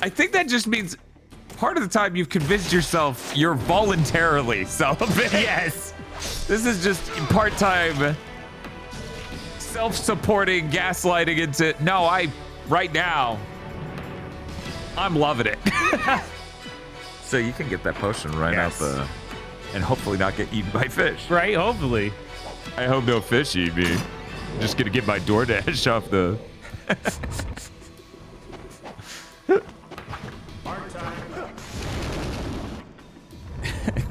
I think that just means part of the time you've convinced yourself you're voluntarily celibate. Yes. This is just part-time self-supporting gaslighting into, no, right now, I'm loving it. So you can get that potion right out the, and hopefully not get eaten by fish. Right, hopefully. I hope no fish eat me. I'm just gonna get my DoorDash off the...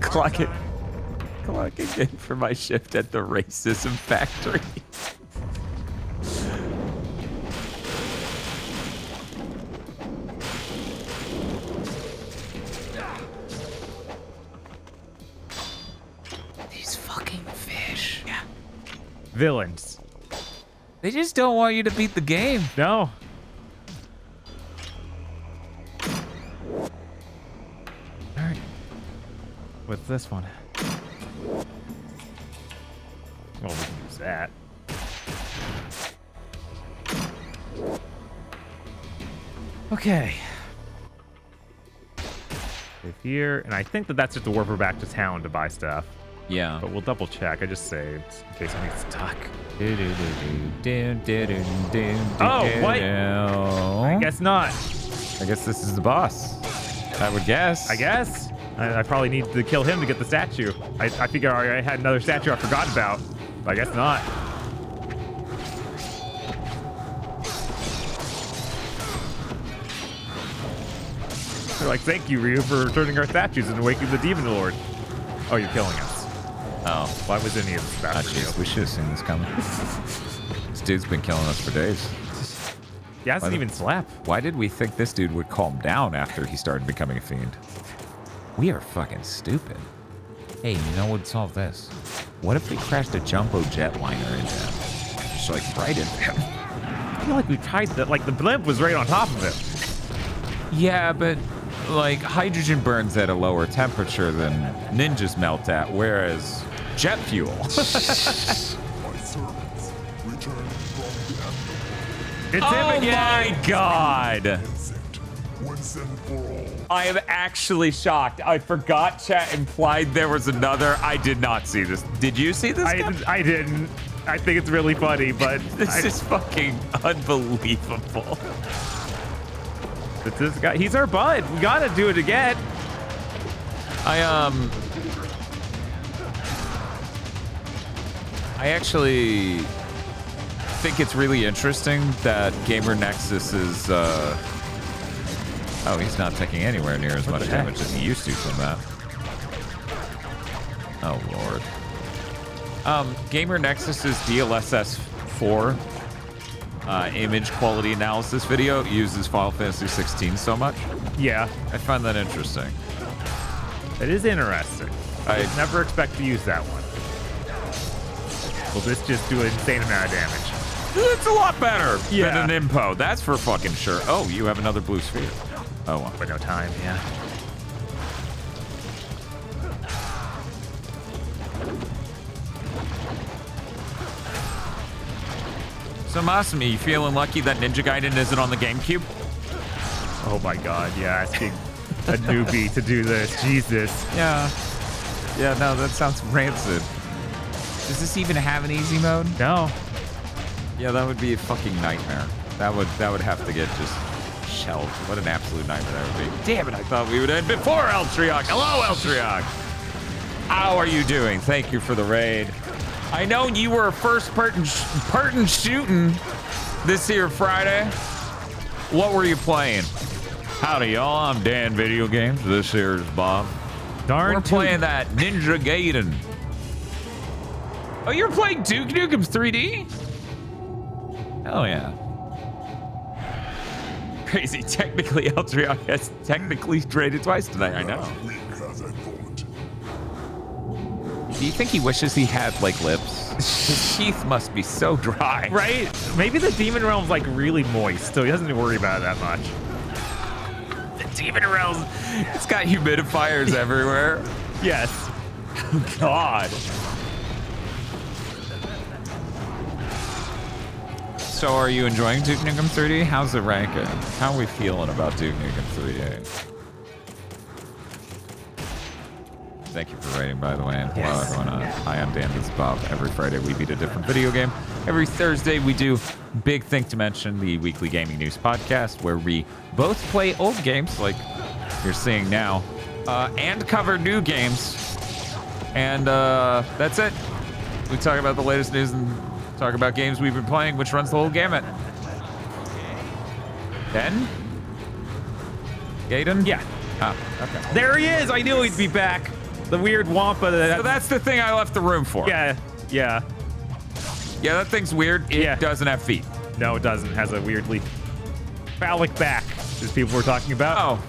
Clock it in for my shift at the racism factory. These fucking fish. Yeah. Villains. They just don't want you to beat the game. No. All right. What's this one? Well, we can use that. Okay. Save here, and I think that's just to warp her back to town to buy stuff. Yeah. But we'll double check. I just saved in case I get stuck. Oh, what? I guess not. I guess this is the boss. I would guess. I guess. I probably need to kill him to get the statue. I figure I had another statue I forgot about, but I guess not. They're like, thank you, Ryu, for returning our statues and awakening the Demon Lord. Oh, you're killing us. Oh. Why was any of this about Jeez, we should have seen this coming. This dude's been killing us for days. He hasn't even slept. Why did we think this dude would calm down after he started becoming a fiend? We are fucking stupid. Hey, you know what would solve this? What if we crashed a jumbo jetliner into him? Just like right into him. I feel like we tried that. Like the blimp was right on top of him. Yeah, but like hydrogen burns at a lower temperature than ninjas melt at, whereas jet fuel. It's him again. Oh my god! Once and for all. I am actually shocked. I forgot chat implied there was another. I did not see this. Did you see this? I didn't. I think it's really funny, but This is fucking unbelievable. It's this guy. He's our bud. We gotta do it again. I actually think it's really interesting that Gamer Nexus is oh, he's not taking anywhere near as much damage as he used to from that. Oh lord. Gamer Nexus's DLSS 4 image quality analysis video uses Final Fantasy 16 so much. Yeah, I find that interesting. it is interesting. I never expect to use that one. Will this just do an insane amount of damage? It's a lot better Yeah. than an Impo. That's for fucking sure. Oh, you have another blue sphere. Oh, well. But no time, yeah. So Masumi, you feeling lucky that Ninja Gaiden isn't on the GameCube? Oh my god, yeah, asking a newbie to do this. Jesus. Yeah. Yeah, no, that sounds rancid. Does this even have an easy mode? No. Yeah, that would be a fucking nightmare. That would have to get just shelved. What an absolute nightmare that would be. Damn it, I thought we would end before Eltriok. Hello, Eltriok. How are you doing? Thank you for the raid. I know you were first person shooting this here Friday. What were you playing? Howdy, y'all. I'm Dan Video Games. This here is Bob. We're playing that Ninja Gaiden. Oh, you're playing Duke Nukem 3D? Hell yeah. Crazy. Technically, Eltriok has technically traded twice tonight. I know. As I thought. Do you think he wishes he had, like, lips? His teeth must be so dry. Right? Maybe the Demon Realm's like really moist, so he doesn't worry about it that much. The Demon Realm, it's got humidifiers everywhere. Yes. Oh, God. So are you enjoying Duke Nukem 3D? How's it ranking? How are we feeling about Duke Nukem 3D? Thank you for rating, by the way. And hello, everyone. Hi, I'm Dan. This is Bob. Every Friday, we beat a different video game. Every Thursday, we do Big Thing to Mention, the weekly gaming news podcast, where we both play old games, like you're seeing now, and cover new games. And that's it. We talk about the latest news and talk about games we've been playing, which runs the whole gamut. Ben? Gaiden? Yeah. Oh, okay. There he is. I knew he'd be back. The weird Wampa. So that's the thing I left the room for. Yeah. Yeah. Yeah, that thing's weird. It doesn't have feet. No, it doesn't. It has a weirdly phallic back, as people were talking about. Oh.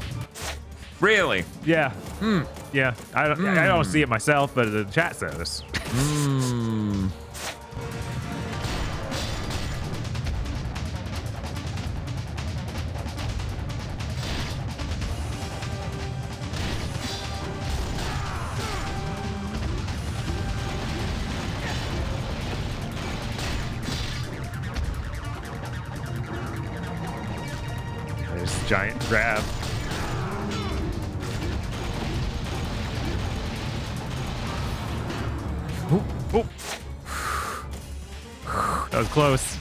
Really? Yeah. Yeah. I don't see it myself, but the chat says. There's giant grab. Oh. That was close.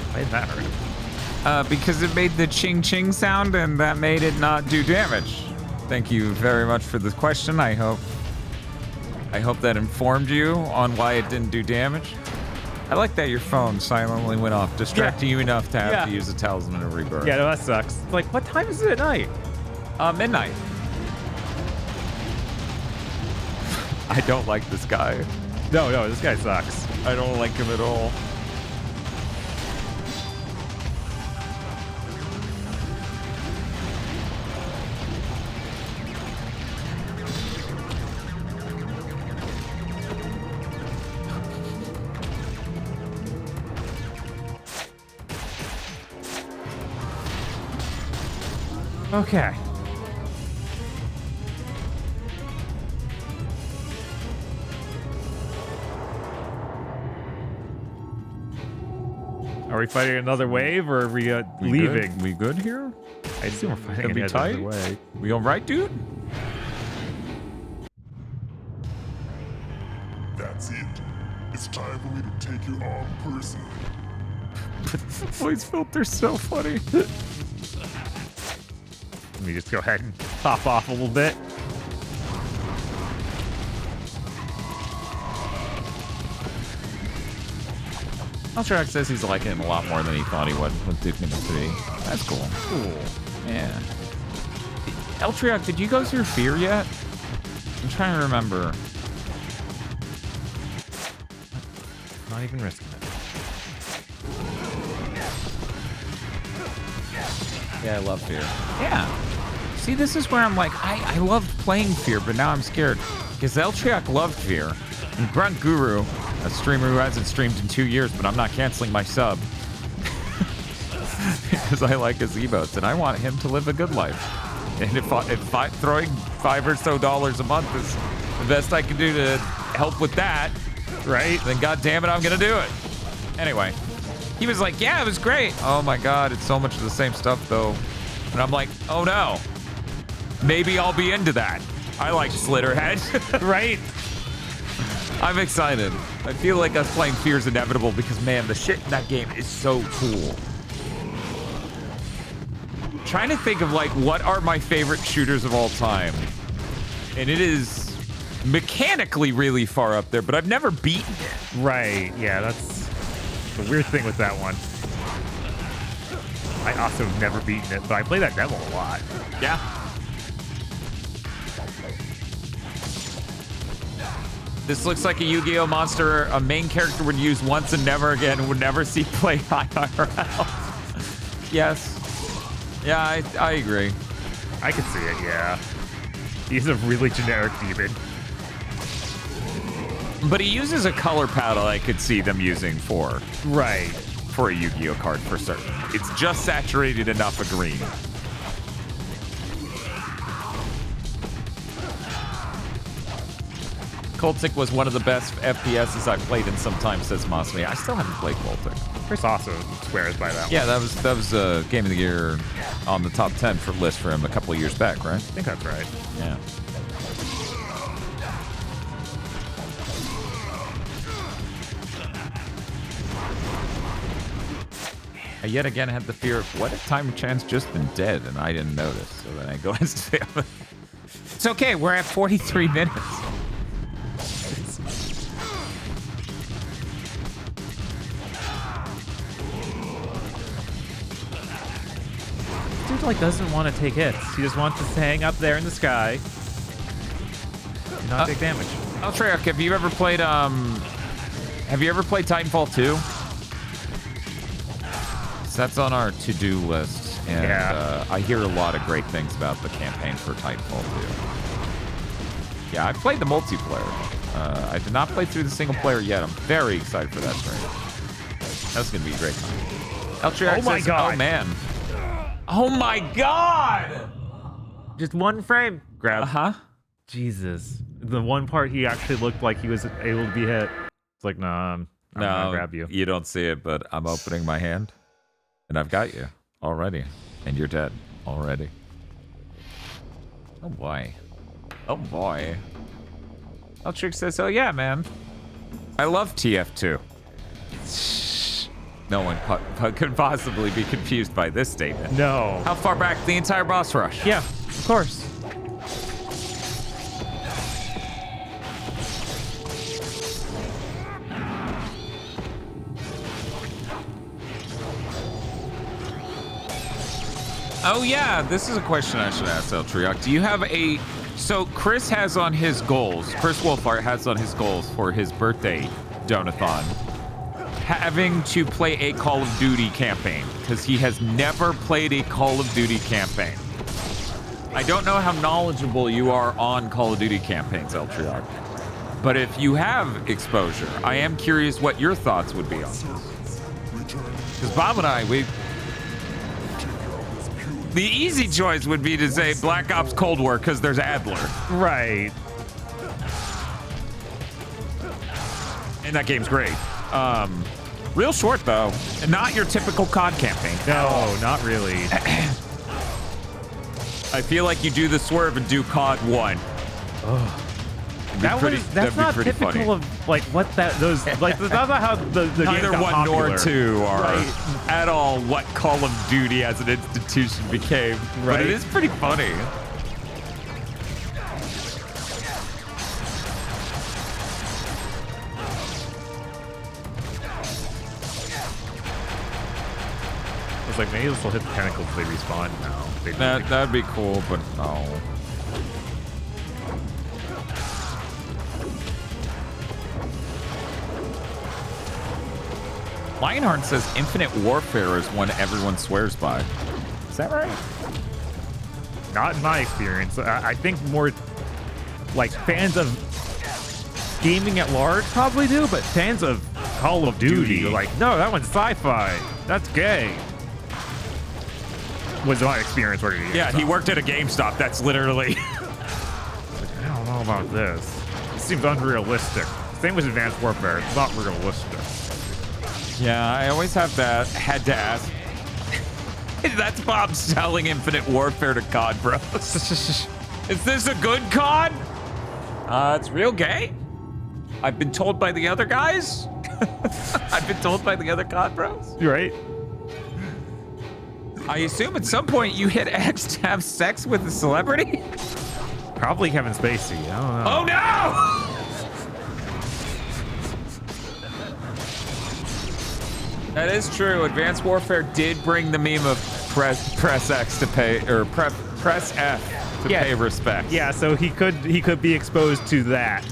Why did that hurt? Because it made the ching ching sound and that made it not do damage. Thank you very much for the question. I hope that informed you on why it didn't do damage. I like that your phone silently went off, distracting you enough to have to use a talisman of rebirth. Yeah, no, that sucks. Like, what time is it at night? Midnight. I don't like this guy. No, this guy sucks. I don't like him at all. Okay. Are we fighting another wave or are we leaving? Good? We good here? I assume we're fighting Gonna be another tight? way. We all right, dude? That's it. It's time for me to take you on personally. Voice filter's so funny. Let me just go ahead and pop off a little bit. Eltriac says he's liking it a lot more than he thought he would with Duke Nukem 3. That's cool. Cool. Yeah. Eltriac, did you go through Fear yet? I'm trying to remember. Not even risking it. Yeah, I love Fear. Yeah. See, this is where I'm like, I loved playing Fear, but now I'm scared. Because Eltriac loved Fear. And Grunt Guru, a streamer who hasn't streamed in 2 years, but I'm not canceling my sub. Because I like his emotes, and I want him to live a good life. And if throwing $5 or so a month is the best I can do to help with that, Right? then God damn it, I'm gonna do it. Anyway, he was like, yeah, it was great. Oh my God, it's so much of the same stuff though. And I'm like, oh no, maybe I'll be into that. I like Slitterhead. Right? I'm excited. I feel like us playing Fear is inevitable because man, the shit in that game is so cool. Trying to think of like what are my favorite shooters of all time. And it is mechanically really far up there, but I've never beaten it. Right. Yeah, that's the weird thing with that one. I also have never beaten it, but I play that demo a lot. Yeah. This looks like a Yu-Gi-Oh monster a main character would use once and never again and would never see play IRL. Yes. Yeah, I agree. I can see it, yeah. He's a really generic demon. But he uses a color palette I could see them using for Right. a Yu-Gi-Oh card for certain. It's just saturated enough of green. Cultic was one of the best FPSs I've played in some time, says Masumi. I still haven't played Cultic. Chris also swears by that one. Yeah, that was Game of the Year on the top 10 for list for him a couple of years back, right? I think that's right. Yeah. I yet again had the fear of what if Time Chan's just been dead and I didn't notice. So then I go and say, it's okay, we're at 43 minutes. Dude like doesn't want to take hits. He just wants to hang up there in the sky and not take damage. Treyarch, have you ever played Titanfall 2? So that's on our to-do list, and Yeah. I hear a lot of great things about the campaign for Titanfall 2. Yeah, I played the multiplayer. I did not play through the single player yet. I'm very excited for that stream. That's gonna be a great time. Eltriac Oh my says, God. oh man. Oh my God! Just one frame. Grab. Uh-huh. Jesus. The one part he actually looked like he was able to be hit. It's like, nah, I'm gonna grab you. You don't see it, but I'm opening my hand, and I've got you already, and you're dead already. Oh boy. Oh boy. Eltrick says, oh yeah, man. I love TF2. No one could possibly be confused by this statement. No. How far back? The entire boss rush. Yeah, of course. Oh yeah, this is a question I should ask Eltriac. Do you have a... So Chris has on his goals, Chris Wolfart has on his goals for his birthday donathon, having to play a Call of Duty campaign, because he has never played a Call of Duty campaign. I don't know how knowledgeable you are on Call of Duty campaigns, Eltriac, but if you have exposure, I am curious what your thoughts would be on this. Because Bob and I, the easy choice would be to say Black Ops Cold War because there's Adler. Right. And that game's great. Real short, though. Not your typical COD campaign. No, not really. I feel like you do the swerve and do COD 1. That's not typical funny. of like what those like that's not how the Neither game got 1 popular. nor 2 are Right. at all what Call of Duty as an institution became. But Right. it is pretty funny. I was like, maybe this will hit the tentacles if they respawn now. They do. That'd be cool, but no. Lionheart says Infinite Warfare is one everyone swears by. Is that right? Not in my experience. I think more like fans of gaming at large probably do, but fans of Call of Duty are like, no, that one's sci-fi. That's gay. Was my experience working at Yeah, GameStop. he worked at a GameStop. That's literally. I don't know about this. It seems unrealistic. Same with Advanced Warfare. It's not realistic. Yeah, I always have that. Had to ask. That's Bob selling Infinite Warfare to COD, bro. Is this a good COD? It's real gay. I've been told by the other guys. I've been told by the other COD bros. You're right. I assume at some point you hit X to have sex with a celebrity? Probably Kevin Spacey. I don't know. Oh no! That is true. Advanced Warfare did bring the meme of press X to pay, or press F to pay respect. Yeah, so he could be exposed to that.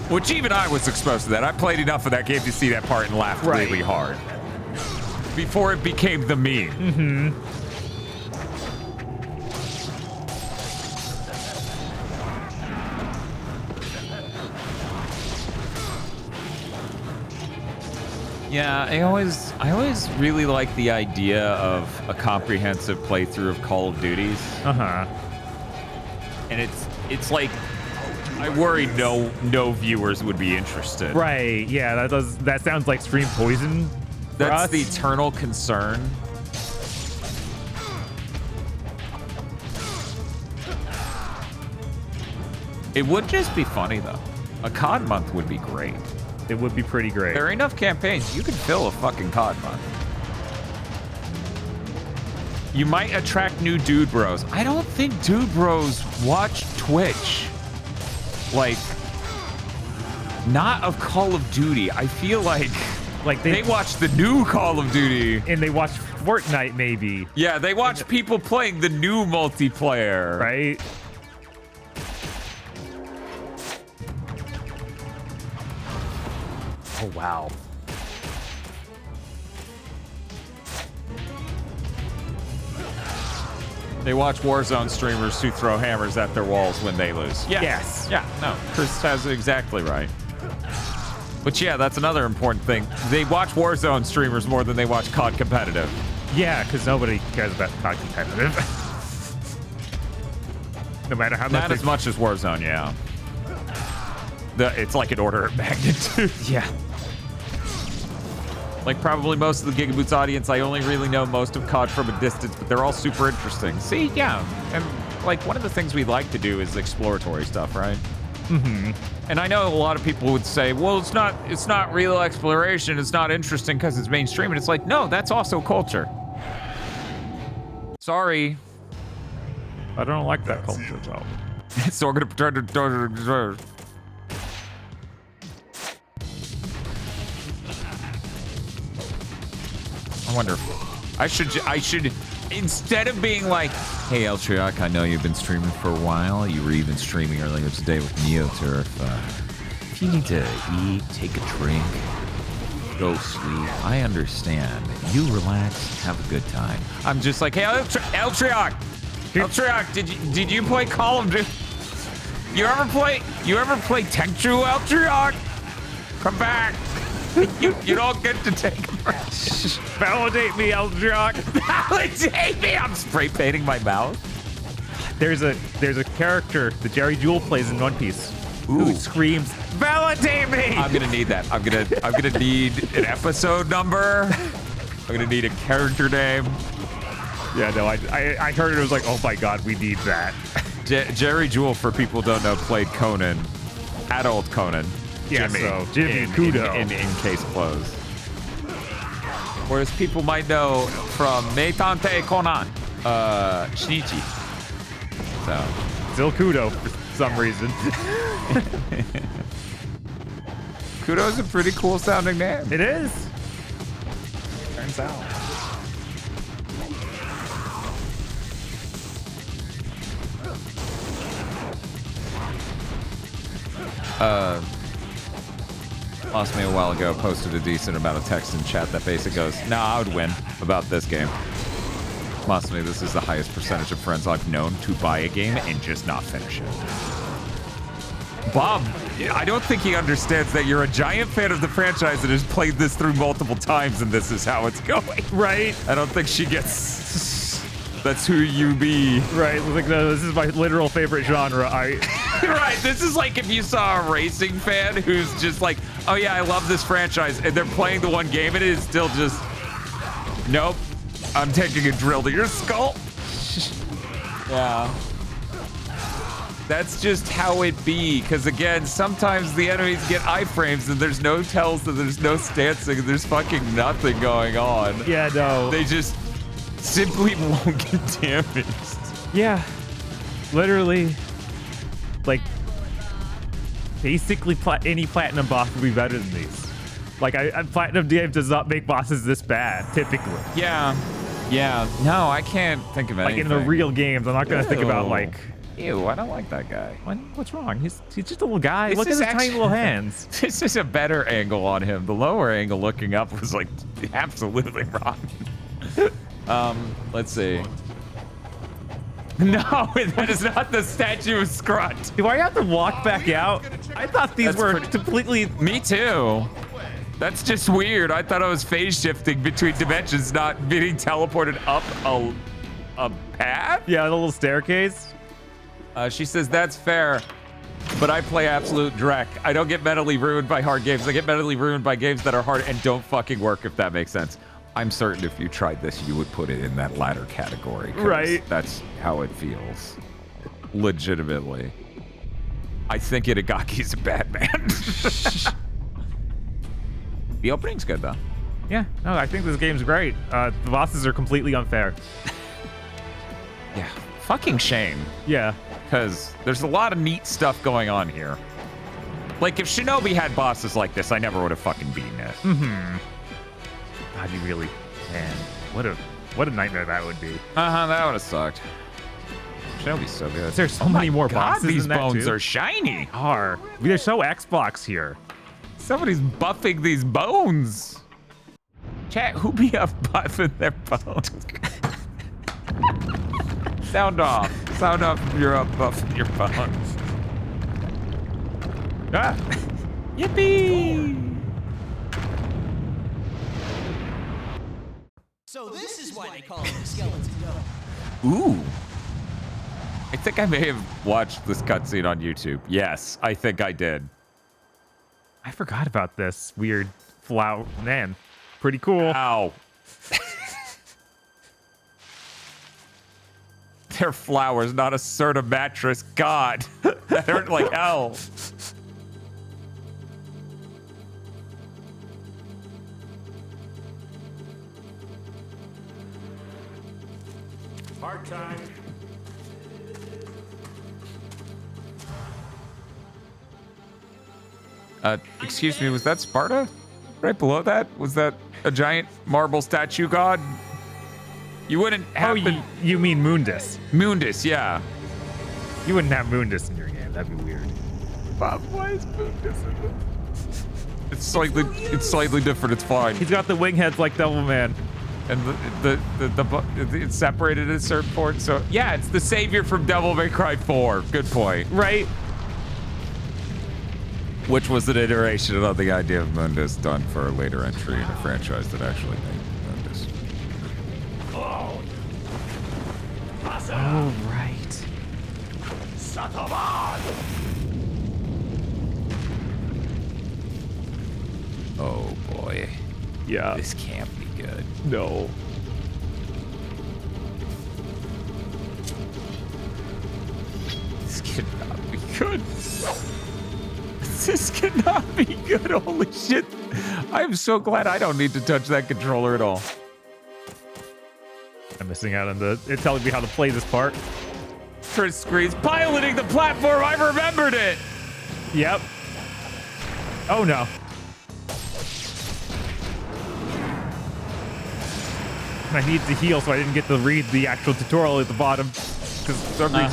Which even I was exposed to that. I played enough of that game to see that part and laughed Right. really hard. Before it became the meme. Mm-hmm. Yeah, I always really like the idea of a comprehensive playthrough of Call of Duties. Uh-huh. And it's like I worry no viewers would be interested. Right. Yeah, that sounds like stream poison. For That's us. the eternal concern. It would just be funny though. A COD month would be great. It would be pretty great. There are enough campaigns. You could fill a fucking COD month. You might attract new dude bros. I don't think dude bros watch Twitch. Like, not of Call of Duty. I feel like they watch the new Call of Duty. And they watch Fortnite maybe. Yeah, they watch people playing the new multiplayer. Right? Oh, wow. They watch Warzone streamers who throw hammers at their walls when they lose. Yes. Yeah, no, Chris has it exactly right. But yeah, that's another important thing. They watch Warzone streamers more than they watch COD competitive. Yeah, because nobody cares about COD competitive. No matter how much. Not as much as Warzone, yeah. It's like an order of magnitude. Yeah. Like probably most of the GigaBoots audience, I only really know most of COD from a distance, but they're all super interesting. See, yeah, and like one of the things we like to do is exploratory stuff, right? Mm-hmm. And I know a lot of people would say, well, it's not real exploration, it's not interesting because it's mainstream, and it's like, no, that's also culture. Sorry. I don't like that culture though. So we're gonna I wonder if I should instead of being like, hey Eltriok, I know you've been streaming for a while. You were even streaming earlier today with NeoTurf. If you need to eat, take a drink, go sleep, I understand. You relax, have a good time. I'm just like, hey Eltriok, did you play Call of Duty? You ever play Tenchu, Eltriok? Come back. You don't get to take a break. Validate me, Eldrock. Validate me. I'm spray painting my mouth. There's a character that Jerry Jewell plays in One Piece who screams Validate me! I'm gonna need that. I'm gonna need an episode number. I'm gonna need a character name. Yeah, no, I heard it was like, oh my god, we need that. Jerry Jewell, for people who don't know, played Conan, adult Conan. Yeah, Jimmy, so Jimmy in, Kudo. In Case Closed. Whereas people might know from Meitante Conan, Shinichi. So. Still Kudo for some reason. Kudo's a pretty cool sounding name. It is. Turns out. Lost me a while ago, posted a decent amount of text in chat that basically goes, nah, I would win about this game. Lost me, this is the highest percentage of friends I've known to buy a game and just not finish it. Bob, I don't think he understands that you're a giant fan of the franchise and has played this through multiple times and this is how it's going. Right. I don't think she gets... That's who you be. Right, like, no, this is my literal favorite genre. Right, this is like if you saw a racing fan who's just like, oh yeah, I love this franchise, and they're playing the one game and it is still just, nope, I'm taking a drill to your skull. Yeah. That's just how it be, because again, sometimes the enemies get iframes and there's no tells and there's no stancing and there's fucking nothing going on. Yeah, no. They just simply won't get damaged. Yeah, literally, like, basically any platinum boss would be better than these. Like, platinum game does not make bosses this bad, typically. Yeah, yeah. No, I can't think of anything. Like, in the real games, I'm not gonna think about, like... Ew, I don't like that guy. What's wrong? He's just a little guy. This Look at is his tiny little hands. This is a better angle on him. The lower angle looking up was, like, absolutely wrong. Let's see. No, that is not the statue of Scrut. Do I have to walk back out? I thought these were completely... Me too. That's just weird. I thought I was phase shifting between dimensions, not being teleported up a path? Yeah, the little staircase. She says, that's fair, but I play absolute dreck. I don't get mentally ruined by hard games. I get mentally ruined by games that are hard and don't fucking work, if that makes sense. I'm certain if you tried this, you would put it in that latter category. Right. That's how it feels. Legitimately. I think Itagaki's a bad man. The opening's good, though. Yeah, no, I think this game's great. The bosses are completely unfair. Yeah, fucking shame. Yeah. Because there's a lot of neat stuff going on here. Like, if Shinobi had bosses like this, I never would have fucking beaten it. Mm-hmm. God, you really, man, what a nightmare that would be. That would have sucked. Shinobi's so good. There's so many more God, bosses these in that bones too. are shiny. They're so Xbox here. Somebody's buffing these bones. Chat, who be up buffing their bones? Sound off. Sound off if you're up buffing your bones. Ah! Yippee! So this is why they call it the skeleton dome. Ooh. I think I may have watched this cutscene on YouTube. Yes, I think I did. I forgot about this weird flower. Man, pretty cool. Ow. They're flowers, not a Serta mattress. God, that hurt like hell. Part time. Excuse me, was that Sparta? Right below that? Was that a giant marble statue god? You wouldn't have you mean Mundus? Mundus, yeah. You wouldn't have Mundus in your game. That'd be weird. Bob, why is Mundus in it? It's slightly different. It's fine. He's got the wing heads like Devilman. And it's separated at a certain point. So yeah, it's the savior from Devil May Cry 4. Good point. Right. Which was an iteration of the idea of Mundus done for a later entry in a franchise that actually made Mundus. Oh, right. Oh boy. Yeah. This can't be good. No. This cannot be good. This cannot be good. Holy shit. I'm so glad I don't need to touch that controller at all. I'm missing out on it telling me how to play this part. Chris screams, piloting the platform. I remembered it. Yep. Oh no. I need to heal, so I didn't get to read the actual tutorial at the bottom. Because for some reason.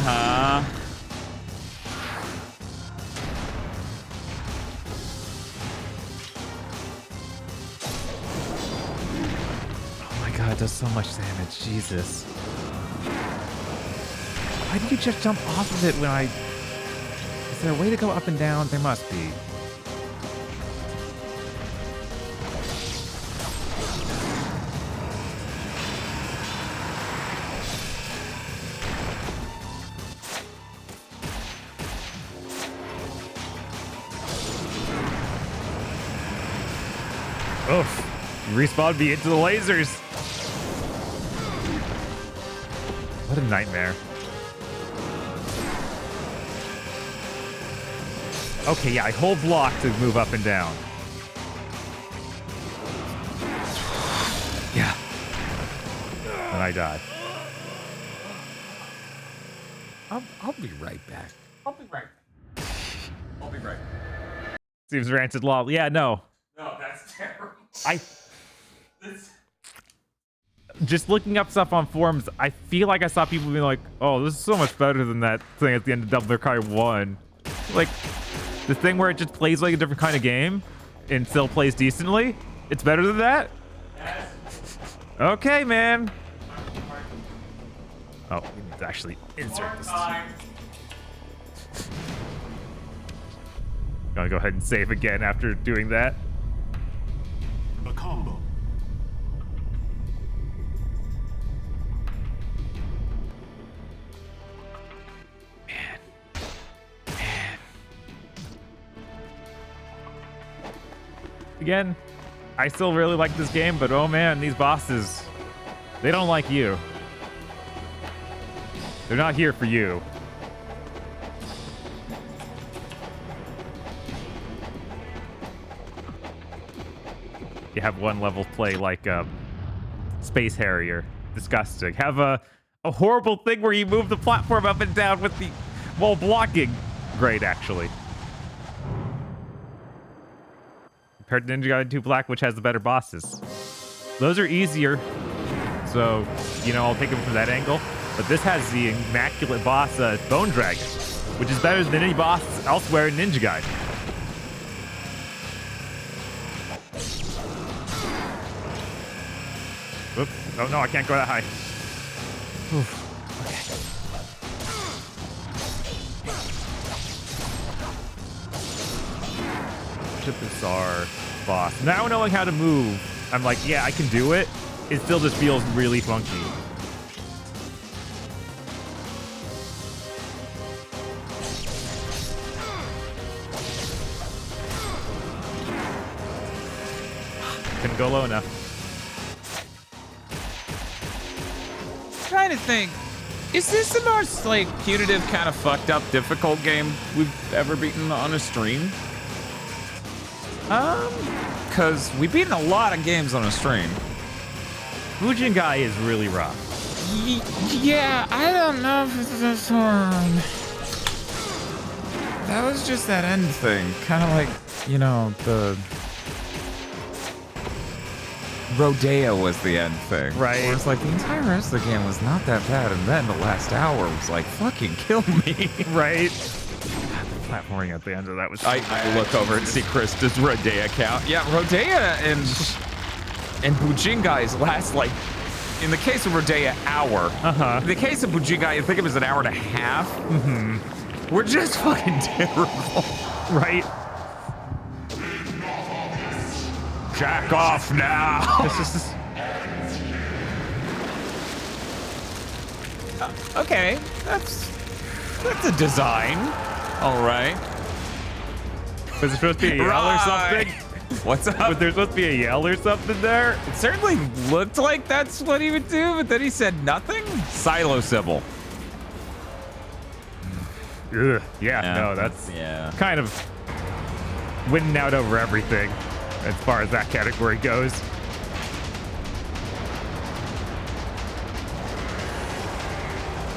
Oh my god, it does so much damage. Jesus. Why did you just jump off of it when I... Is there a way to go up and down? There must be. Oof. Respawned me into the lasers. What a nightmare. Okay, yeah, I hold block to move up and down. Yeah. And I died. I'll be right back. I'll be right back. Seems ranted lol. Yeah, no. No, that's terrible. Just looking up stuff on forums, I feel like I saw people being like, oh, this is so much better than that thing at the end of Devil May Cry 1. Like, the thing where it just plays like a different kind of game and still plays decently? It's better than that? Yes. Okay, man. Oh, we need to actually insert this. Gonna go ahead and save again after doing that. A combo. Again, I still really like this game, but oh man, these bosses, they don't like you. They're not here for you. You have one level play like Space Harrier. Disgusting. Have a horrible thing where you move the platform up and down with the while blocking. Great, actually. Compared to Ninja Gaiden 2 Black, which has the better bosses. Those are easier, so, you know, I'll take them from that angle. But this has the immaculate boss, Bone Dragon, which is better than any boss elsewhere in Ninja Gaiden. Oops. Oh no, I can't go that high. Oof. Okay. Bizarre boss. Now knowing how to move, I'm like, yeah, I can do it. It still just feels really funky. Couldn't go low enough. Trying to think, is this the most like punitive, kind of fucked up, difficult game we've ever beaten on a stream? Cause we've beaten a lot of games on a stream. Fujin Guy is really rough. Yeah, I don't know if it's this one. That was just that end thing, kind of like, you know, the Rodea was the end thing. Right. Where it's like the entire rest of the game was not that bad, and then the last hour was like, fucking kill me. Right. Platforming at the end of that was. I look over and see Chris, does Rodea count? Yeah, Rodea and Bujingai's last, like, in the case of Rodea, hour. In the case of Bujingai, I think it was an hour and a half. Mm-hmm. We're just fucking terrible. Right. Jack off now. Okay, that's a design. All right. Was it supposed to be a yell or something? What's up? But there's supposed to be a yell or something there. It certainly looked like that's what he would do, but then he said nothing? Silo Sybil. Ugh. Yeah, no, that's kind of winning out over everything as far as that category goes.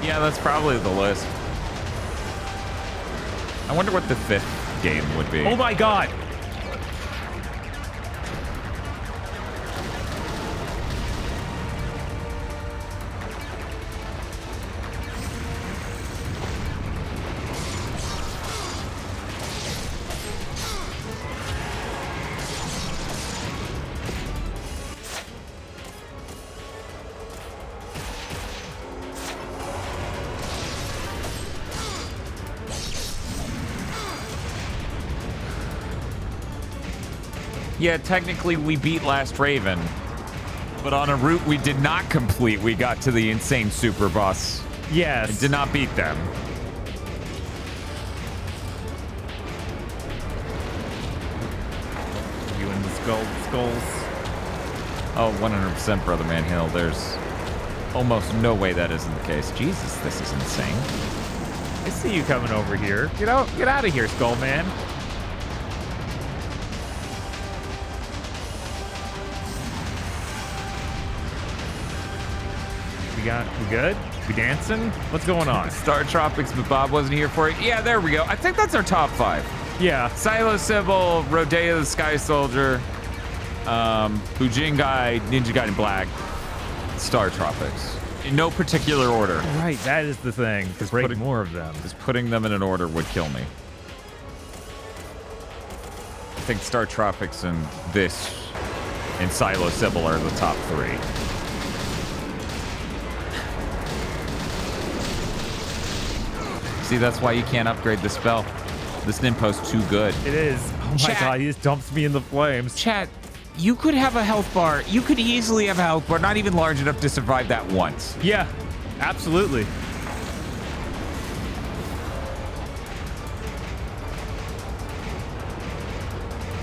Yeah, that's probably the list. I wonder what the 5th game would be. Oh my god! Yeah, technically we beat Last Raven, but on a route we did not complete, we got to the insane super boss. Yes. And did not beat them. You and the skulls. Oh, 100% Brother Man Hill. There's almost no way that isn't the case. Jesus, this is insane. I see you coming over here. Get out of here, Skull Man. We good? We dancing? What's going on? Star Tropics, but Bob wasn't here for it. Yeah, there we go. I think that's our top 5. Yeah. Silo Sybil, Rodea the Sky Soldier, Ujingai, Ninja Gaiden Black, Star Tropics. In no particular order. Right, that is the thing. To break more of them. Just putting them in an order would kill me. I think Star Tropics and this and Silo Sybil are the top 3. See, that's why you can't upgrade the spell. This Nimpo's too good. It is. Oh my Chat. god, he just dumps me in the flames. Chat, you could have a health bar. You could easily have a health bar, not even large enough to survive that once. Yeah, absolutely.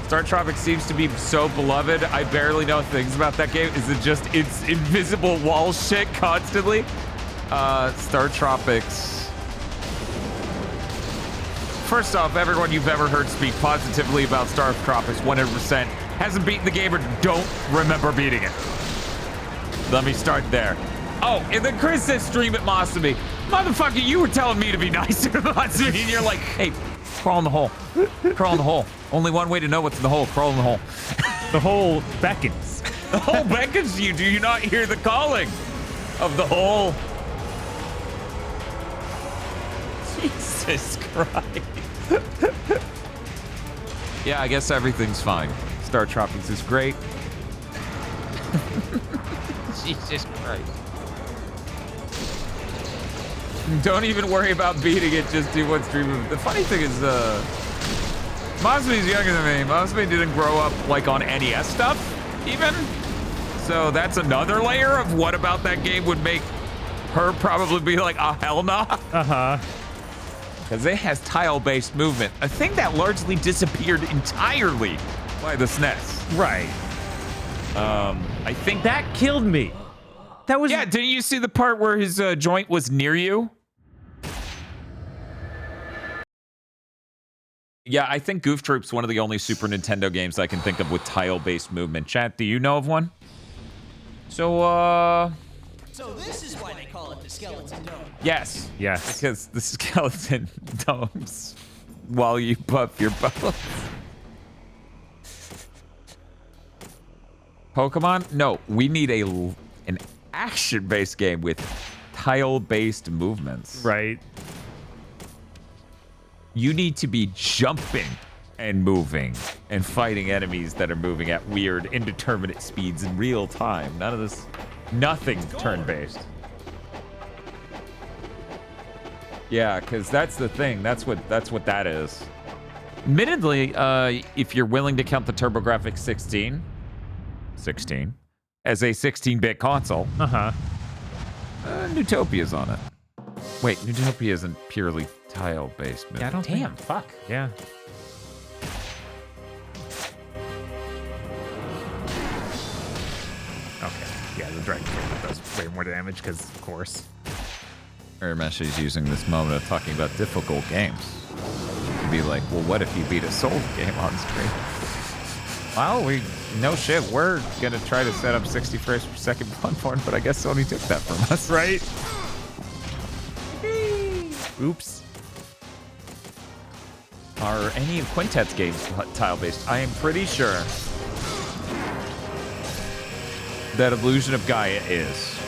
Star Tropics seems to be so beloved. I barely know things about that game. Is it just it's invisible wall shit constantly? Star Tropics. First off, everyone you've ever heard speak positively about Star Tropics 100% hasn't beaten the game or don't remember beating it. Let me start there. Oh, and then Chris says stream at Masumi. Motherfucker, you were telling me to be nicer to Masumi, and you're like, hey, crawl in the hole. Crawl in the hole. Only one way to know what's in the hole. Crawl in the hole. The hole beckons. The hole beckons to you. Do you not hear the calling of the hole? Jesus Christ. Yeah, I guess everything's fine. Star Tropics is great. Jesus Christ. Don't even worry about beating it, just do what's dream of. The funny thing is, Masumi's younger than me. Masumi didn't grow up like on NES stuff, even. So that's another layer of what about that game would make her probably be like, oh, hell nah. Uh-huh. Because it has tile-based movement, a thing that largely disappeared entirely by the SNES. Right. I think that killed me. That was yeah. Didn't you see the part where his joint was near you? Yeah, I think Goof Troop's one of the only Super Nintendo games I can think of with tile-based movement. Chat, do you know of one? So this is why they call it the Skeleton Dome. yes. Yes. Because the skeleton domes while you buff your bones. Pokemon? No, we need an action-based game with tile-based movements. Right. You need to be jumping and moving and fighting enemies that are moving at weird, indeterminate speeds in real time. None of this, nothing turn-based. Yeah, because that's the thing. That's what that is. Admittedly, if you're willing to count the TurboGrafx 16 as a 16-bit console, Newtopia's on it. Wait, Newtopia isn't purely tile-based. Yeah, I don't Damn, think. fuck. Yeah. Yeah, the Dragon Sword does way more damage because, of course. Uramesh is using this moment of talking about difficult games to be like, well, what if you beat a Souls game on stream? Well, no shit, we're gonna try to set up 60 frames per second Bloodborne, but I guess Sony took that from us. Right? Oops. Are any of Quintet's games tile-based? I am pretty sure that Illusion of Gaia is.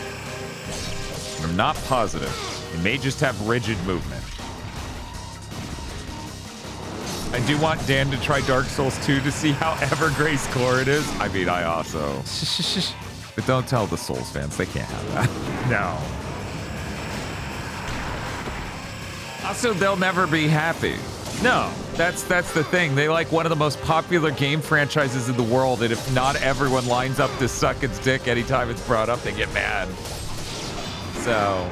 But I'm not positive. It may just have rigid movement. I do want Dan to try Dark Souls 2 to see how ever-grace core it is. I mean, I also. But don't tell the Souls fans. They can't have that. No. Also, they'll never be happy. No, that's the thing. They like one of the most popular game franchises in the world, and if not everyone lines up to suck its dick anytime it's brought up, they get mad. So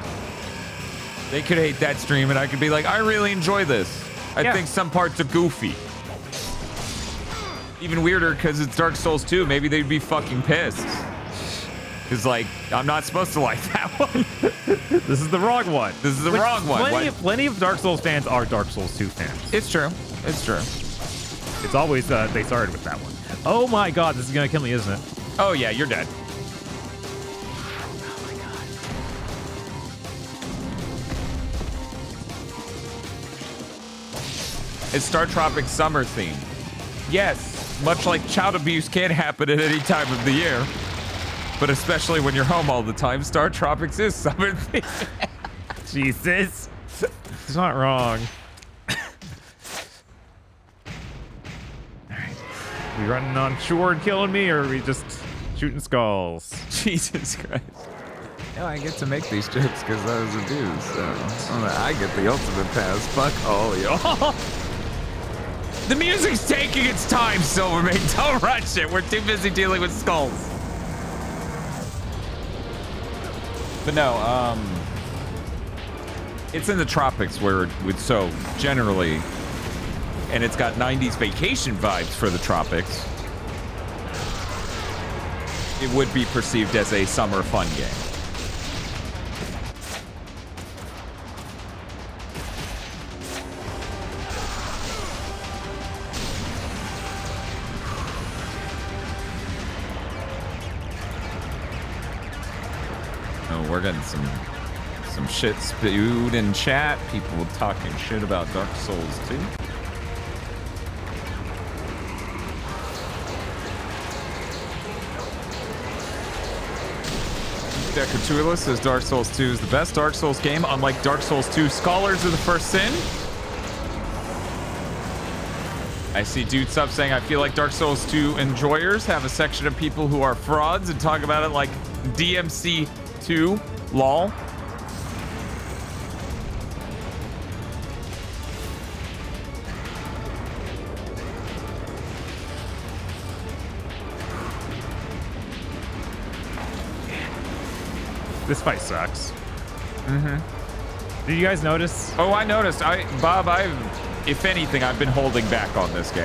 they could hate that stream, and I could be like, I really enjoy this. I think some parts are goofy. Even weirder because it's Dark Souls 2. Maybe they'd be fucking pissed. Because, like, I'm not supposed to like that one. This is the wrong one. This is the wrong one. Plenty of Dark Souls fans are Dark Souls 2 fans. It's true. It's true. It's always, they started with that one. Oh my god, this is gonna kill me, isn't it? Oh yeah, you're dead. Oh my god. It's Star Tropics summer theme. Yes, much like child abuse can happen at any time of the year. But especially when you're home all the time, Star Tropics is summer theme. Jesus. He's not wrong. Alright. We running on shore and killing me, or are we just shooting skulls? Jesus Christ. Yeah, I get to make these jokes because I was a dude, so I get the ultimate pass. Fuck all y'all. The music's taking its time, Silvermane. Don't rush it. We're too busy dealing with skulls. But no, it's in the tropics where it's so generally, and it's got 90s vacation vibes for the tropics. It would be perceived as a summer fun game. We're getting some shit spewed in chat. People talking shit about Dark Souls 2. Decatulus says Dark Souls 2 is the best Dark Souls game. Unlike Dark Souls 2, scholars are the first sin. I see Dude Sub saying, I feel like Dark Souls 2 enjoyers have a section of people who are frauds and talk about it like DMC 2, lol. This fight sucks. Mm-hmm. Did you guys notice? Oh, I noticed. Bob, if anything, I've been holding back on this game.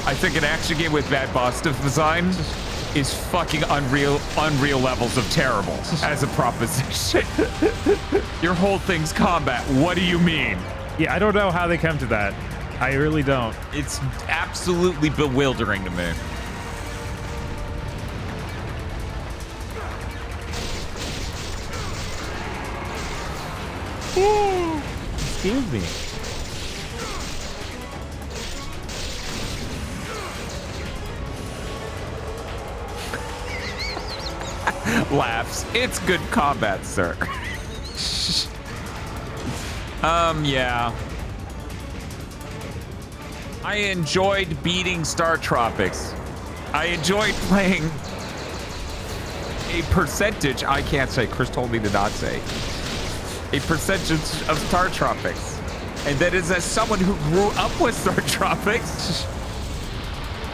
I think an action game with bad boss design is fucking unreal levels of terrible as a proposition. Your whole thing's combat. What do you mean? Yeah, I don't know how they come to that. I really don't. It's absolutely bewildering to me. Excuse me. Laughs. It's good combat, sir. Yeah. I enjoyed beating Star Tropics. I enjoyed playing a percentage, I can't say, Chris told me to not say, a percentage of Star Tropics. And that is as someone who grew up with Star Tropics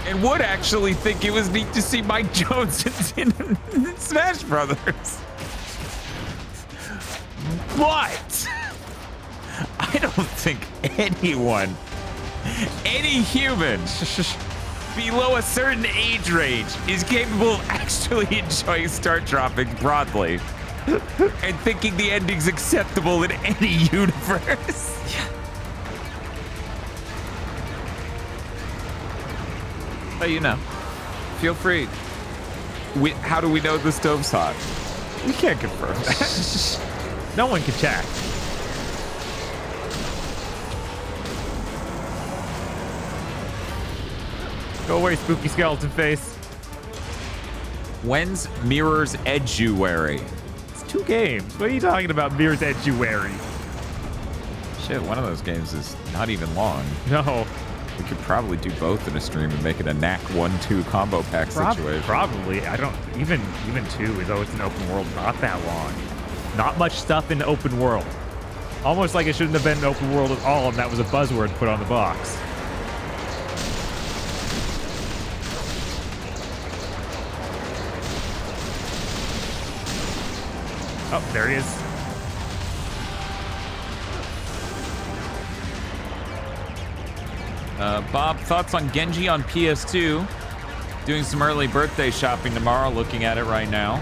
and would actually think it was neat to see Mike Jones in Smash Brothers. But I don't think anyone, any human below a certain age range is capable of actually enjoying Star Tropics broadly and thinking the ending's acceptable in any universe. But you know, feel free. How do we know the stove's hot? We can't confirm that. No one can check. Go away, spooky skeleton face. When's Mirror's Edguary? It's 2 games. What are you talking about, Mirror's Edguary? Shit, one of those games is not even long. No. We could probably do both in a stream and make it a knack 1-2 combo pack situation. Probably. I don't even 2 is always an open world, not that long. Not much stuff in the open world. Almost like it shouldn't have been an open world at all, and that was a buzzword put on the box. Oh, there he is. Bob, thoughts on Genji on PS2? Doing some early birthday shopping tomorrow, looking at it right now.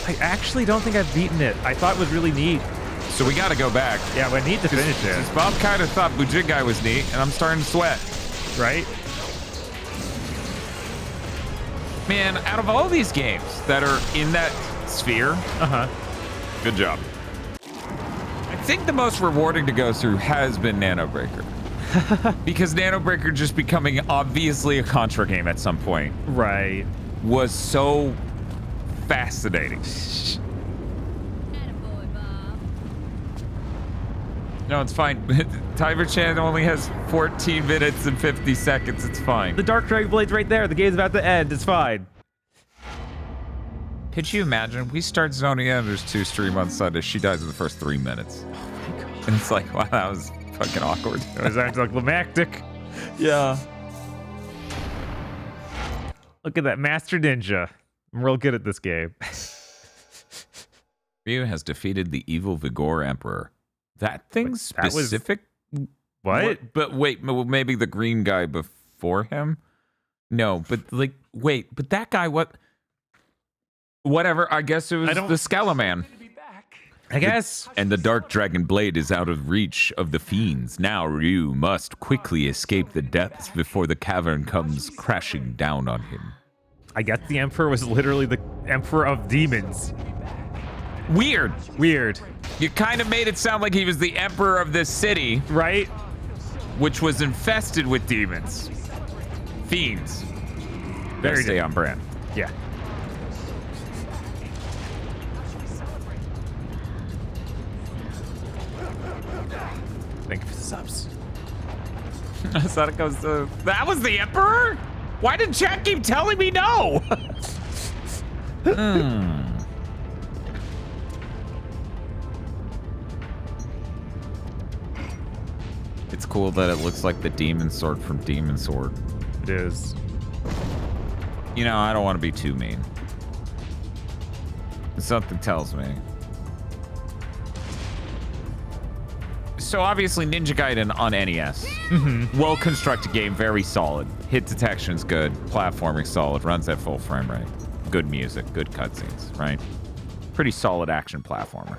I actually don't think I've beaten it. I thought it was really neat. So we gotta go back. Yeah, we need to finish it. 'Cause Bob kind of thought Bujigai was neat, and I'm starting to sweat. Right? Man, out of all these games that are in that sphere, good job. I think the most rewarding to go through has been Nano Breaker. Because Nano Breaker just becoming obviously a Contra game at some point Right. was so fascinating. Attaboy, Bob. No, it's fine. Timer Chan only has 14 minutes and 50 seconds. It's fine. The Dark Dragon Blade's right there. The game's about to end. It's fine. Could you imagine? We start Zoning Enders 2 stream on Sunday. She dies in the first 3 minutes. Oh my god. And it's like, wow, that was fucking awkward. It was anticlimactic. Yeah. Look at that Master Ninja. I'm real good at this game. Ryu has defeated the evil Vigor Emperor. That thing's That was- specific? What? But wait, maybe the green guy before him? No, but like, wait, but that guy, what? Whatever, I guess it was the Skeleman. I guess. And the Dark Dragon Blade is out of reach of the fiends. Now Ryu must quickly escape the depths before the cavern comes crashing down on him. I guess the Emperor was literally the Emperor of Demons. Weird. Weird. You kind of made it sound like he was the emperor of this city, Right? which was infested with demons. Fiends. Better Very stay on brand. Yeah. Thank you for the subs. That was the emperor? Why did chat keep telling me no? It's cool that it looks like the demon sword from Demon Sword. It is. You know, I don't want to be too mean. Something tells me. So obviously Ninja Gaiden on NES. Well-constructed game, very solid. Hit detection's good. Platforming solid. Runs at full frame rate. Good music. Good cutscenes, right? Pretty solid action platformer.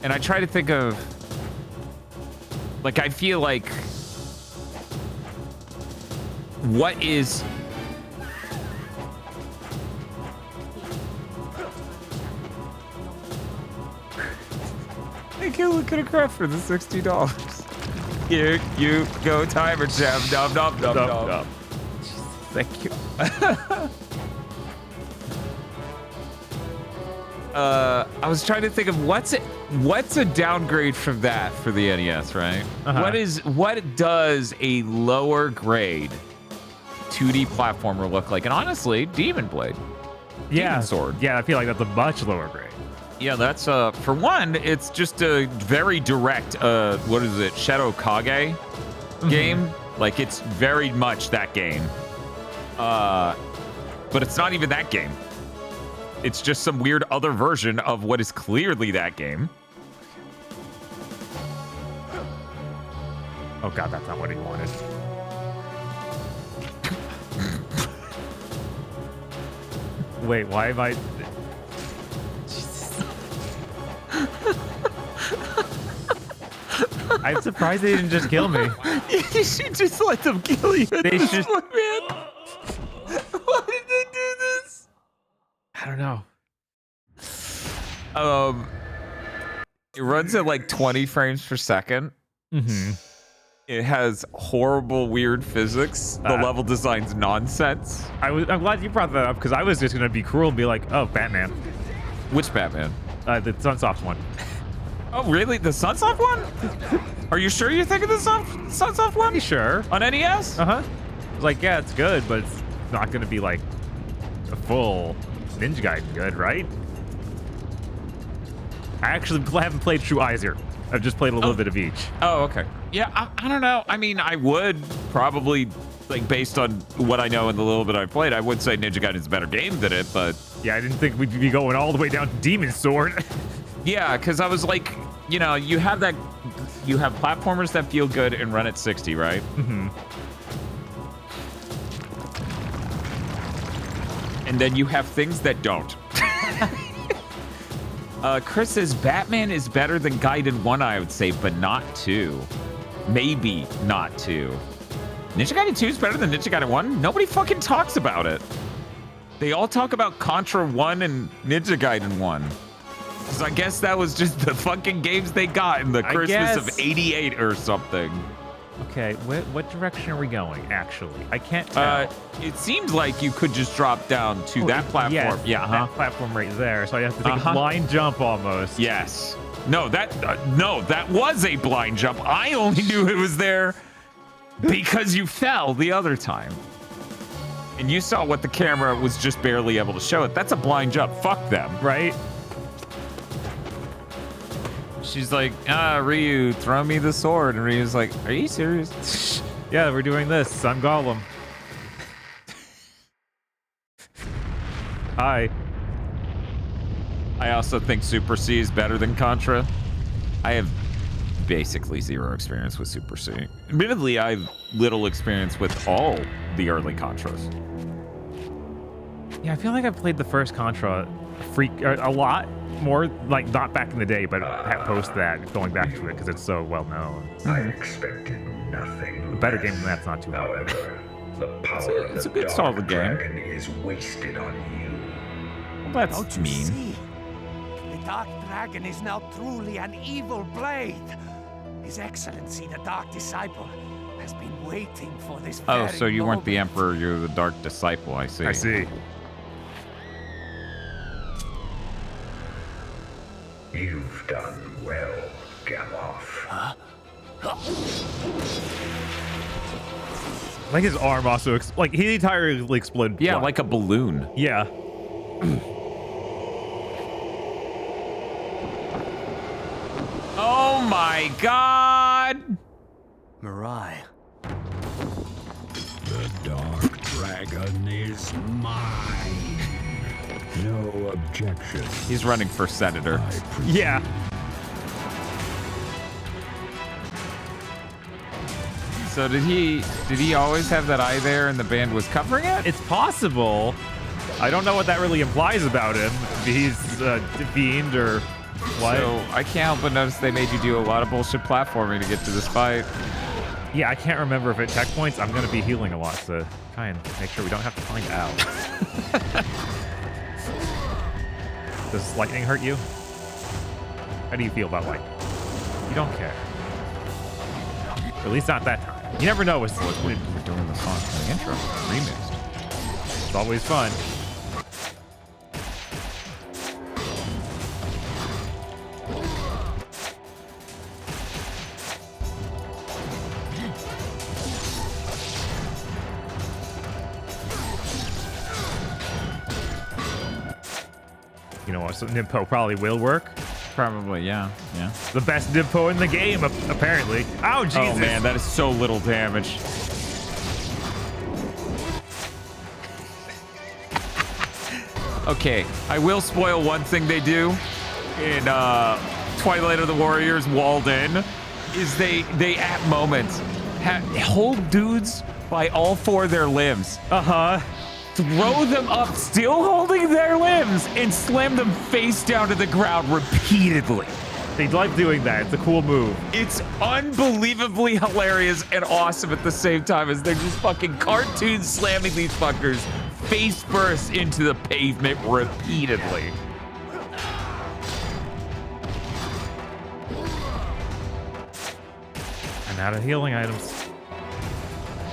And I try to think of... Like, I feel like... What is... I can't look at a craft for the $60. Here you go, timer jam. Dum dum dum dum. Thank you. I was trying to think of what's a downgrade from that for the NES, right? What does a lower grade 2D platformer look like? And honestly, Demon Blade. Yeah. Demon Sword. Yeah, I feel like that's a much lower grade. Yeah, that's for one, it's just a very direct what is it, Shadow Kage game. Like it's very much that game. But it's not even that game. It's just some weird other version of what is clearly that game. Oh god, that's not what he wanted. Wait, why am I? I'm surprised they didn't just kill me. You should just let them kill you. They should. Man. Why did they do this? I don't know. It runs at like 20 frames per second. Mm-hmm. It has horrible, weird physics. The level design's nonsense. I'm glad you brought that up because I was just gonna be cruel and be like, oh, Batman. Which Batman? The Sunsoft one. Oh, really? The Sunsoft one? Are you sure you're thinking the Sunsoft one? Pretty sure. On NES? Uh-huh. I was like, yeah, it's good, but it's not gonna be like a full Ninja Gaiden good, right? I actually haven't played True Eyes-er. I've just played a little bit of each. Oh, okay. Yeah, I don't know. I mean, I would probably, like, based on what I know and the little bit I've played, I would say Ninja Gaiden's a better game than it, but... Yeah, I didn't think we'd be going all the way down to Demon Sword. Yeah, because I was like, you know, you have platformers that feel good and run at 60, right? Mm-hmm. And then you have things that don't. Chris says Batman is better than Gaiden 1, I would say, but not 2. Maybe not 2. Ninja Gaiden 2 is better than Ninja Gaiden 1? Nobody fucking talks about it. They all talk about Contra 1 and Ninja Gaiden 1. Because I guess that was just the fucking games they got in the Christmas of '88 or something. Okay, what direction are we going, actually? I can't tell. It seems like you could just drop down to that platform. Yes, Yeah, that platform right there. So I have to take a blind jump almost. Yes. No, that was a blind jump. I only knew it was there because you fell the other time. And you saw what the camera was just barely able to show it. That's a blind jump. Fuck them. Right? She's like, Ryu, throw me the sword. And Ryu's like, are you serious? Yeah, we're doing this. I'm Gollum. Hi. I also think Super C is better than Contra. I have basically zero experience with Super C. Admittedly, I have little experience with all the early Contras. Yeah, I feel like I've played the first Contra a lot more, like not back in the day, but post that, going back to it because it's so well known. I expected nothing. A better game than that's not too hard. However, the power It's a of the good solid Dark game. Dragon is wasted on you. Well, that's Don't you mean. see? The Dark Dragon is now truly an evil blade. His Excellency, the Dark Disciple, has been waiting for this Oh, very so you weren't the moment. Emperor, you're the Dark Disciple, I see. I see. You've done well, Gamoth. Like his arm also, like he entirely exploded. Yeah, blood. like a balloon. Yeah. Oh my god! Mirai. The Dark Dragon is mine. No objection. He's running for senator. Yeah. So did he always have that eye there and the band was covering it? It's possible. I don't know what that really implies about him. If he's a fiend or what. So I can't help but notice they made you do a lot of bullshit platforming to get to this fight. Yeah, I can't remember if at checkpoints I'm going to be healing a lot to try and make sure we don't have to find out. Does lightning hurt you? How do you feel about lightning? You don't care. At least not that time. You never know with We're doing the song from the intro, remixed. It's always fun. You know what? So Nimpo probably will work. Probably, yeah. The best Nimpo in the game, apparently. Oh, Jesus. Oh man, that is so little damage. Okay, I will spoil one thing they do in Twilight of the Warriors Walled In, is they at moments hold dudes by all four of their limbs. Uh-huh. throw them up, still holding their limbs, and slam them face down to the ground repeatedly. They like doing that. It's a cool move. It's unbelievably hilarious and awesome at the same time as they're just fucking cartoon slamming these fuckers face first into the pavement repeatedly. I'm out of healing items.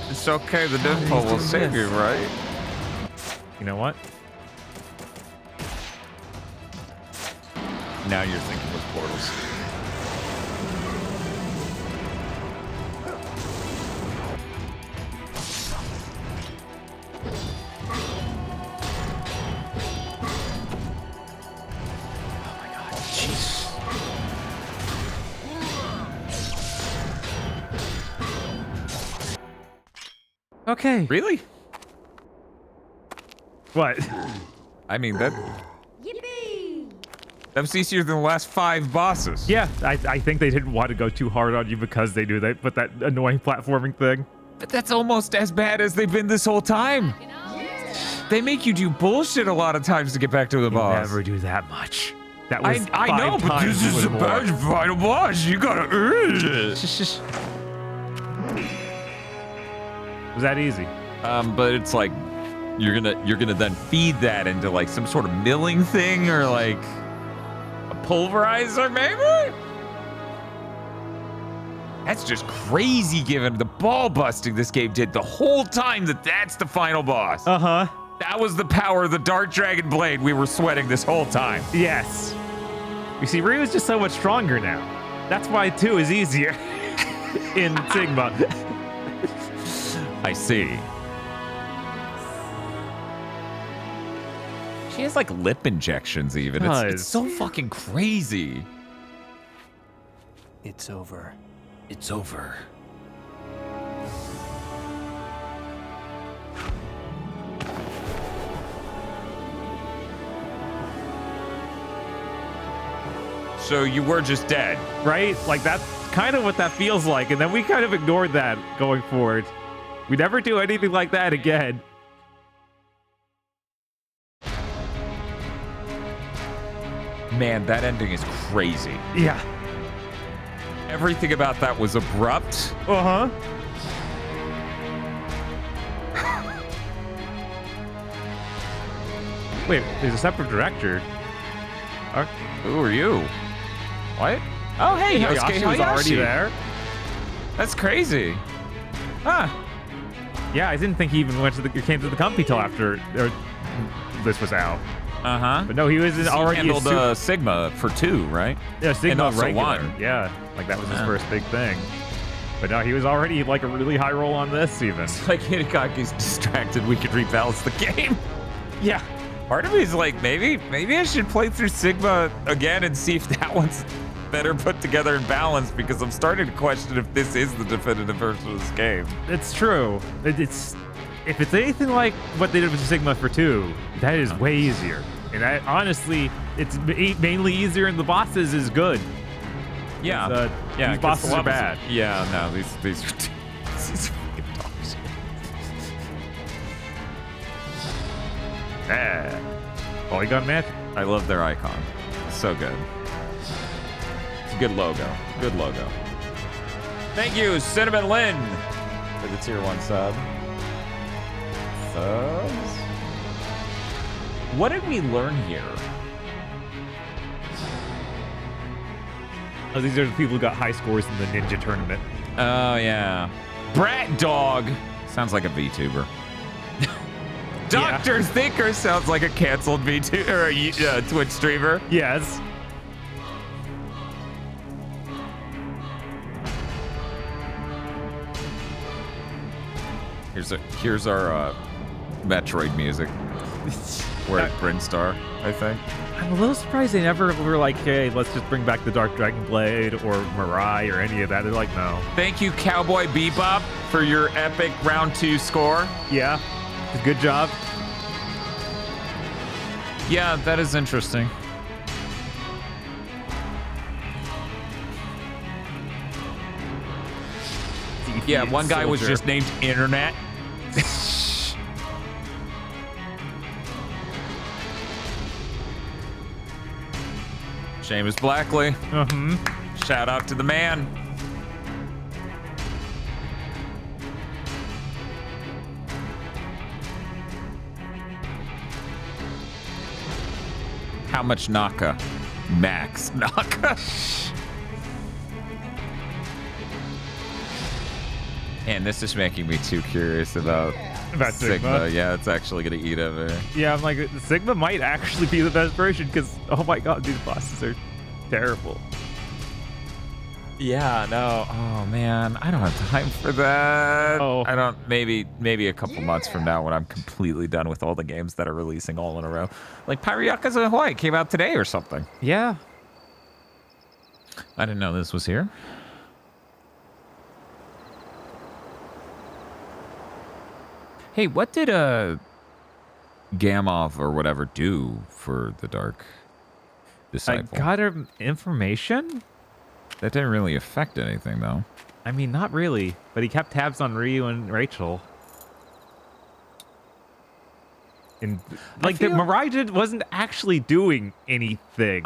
It's okay, the default will save you, right? You know what? Now you're thinking with portals. Oh my god, jeez. Okay. Really? What? I mean, that Yippee! was easier than the last 5 bosses. Yeah, I think they didn't want to go too hard on you because they knew they put that annoying platforming thing. But that's almost as bad as they've been this whole time. They make you do bullshit a lot of times to get back to the boss. Never do that much. That was I know, five but times this is a more. bad final boss. You gotta earn it. Was that easy? But it's like you're gonna then feed that into like some sort of milling thing or like a pulverizer, maybe. That's just crazy, given the ball busting this game did the whole time. That's the final boss. Uh-huh. That was the power of the Dark Dragon Blade we were sweating this whole time. Yes. You see, Ryu's just so much stronger now. That's why 2 is easier in Sigma. I see. She has like lip injections even. It's Does. so fucking crazy. It's over. It's over. So you were just dead. Right? Like, that's kind of what that feels like. And then we kind of ignored that going forward. We never do anything like that again. Man, that ending is crazy. Yeah. Everything about that was abrupt. Uh-huh. Wait, there's a separate director. Who are you? What? Oh, hey, Yosuke Hayashi was already Hayashi. there. That's crazy. Huh. Yeah, I didn't think he even came to the company till after this was out. Uh-huh. But no, he was He already handled Sigma for 2, right? yeah, Sigma and also regular. 1. Yeah, like that was his Yeah. first big thing. But no, he was already like a really high roll on this even. It's like Hidekaki's distracted. We could rebalance the game. Yeah. Part of me is like, maybe I should play through Sigma again and see if that one's better put together and balanced, because I'm starting to question if this is the definitive version of this game. It's true. It's if it's anything like what they did with Sigma for 2, that is way easier. And I, honestly, it's mainly easier, and the bosses is good. Yeah, These 'cause bosses the are levels- bad. Yeah, no, these these fucking dogs. Yeah. Polygon Math. I love their icon. So good. It's a good logo. Good logo. Thank you, Cinnamon Lynn, for the tier 1 sub. Subs? What did we learn here? Oh, these are the people who got high scores in the Ninja tournament. Oh, yeah. Brat Dog. Sounds like a VTuber. Dr. Thinker sounds like a canceled VTuber or a Twitch streamer. Yes. Here's our Metroid music. We're at Brinstar, I think. I'm a little surprised they never were like, hey, let's just bring back the Dark Dragon Blade or Mirai or any of that. They're like, no. Thank you, Cowboy Bebop, for your epic round 2 score. Yeah. Good job. Yeah, that is interesting. Yeah, one guy was just named Internet. Seamus Blackley. Shout out to the man. How much Naka? Max Naka. And this is making me too curious about Sigma. Yeah, it's actually gonna eat of it. Yeah, I'm like, Sigma might actually be the best version because, oh my god, these bosses are terrible. Yeah, no. Oh man, I don't have time for that. Oh. I don't. Maybe a couple months from now when I'm completely done with all the games that are releasing all in a row. Like Pyre Yakuza Hawaii came out today or something. Yeah. I didn't know this was here. Hey, what did Gamov or whatever do for the Dark Disciple? I got her information? That didn't really affect anything, though. I mean, not really, but he kept tabs on Ryu and Rachel. And like the Mirai wasn't actually doing anything.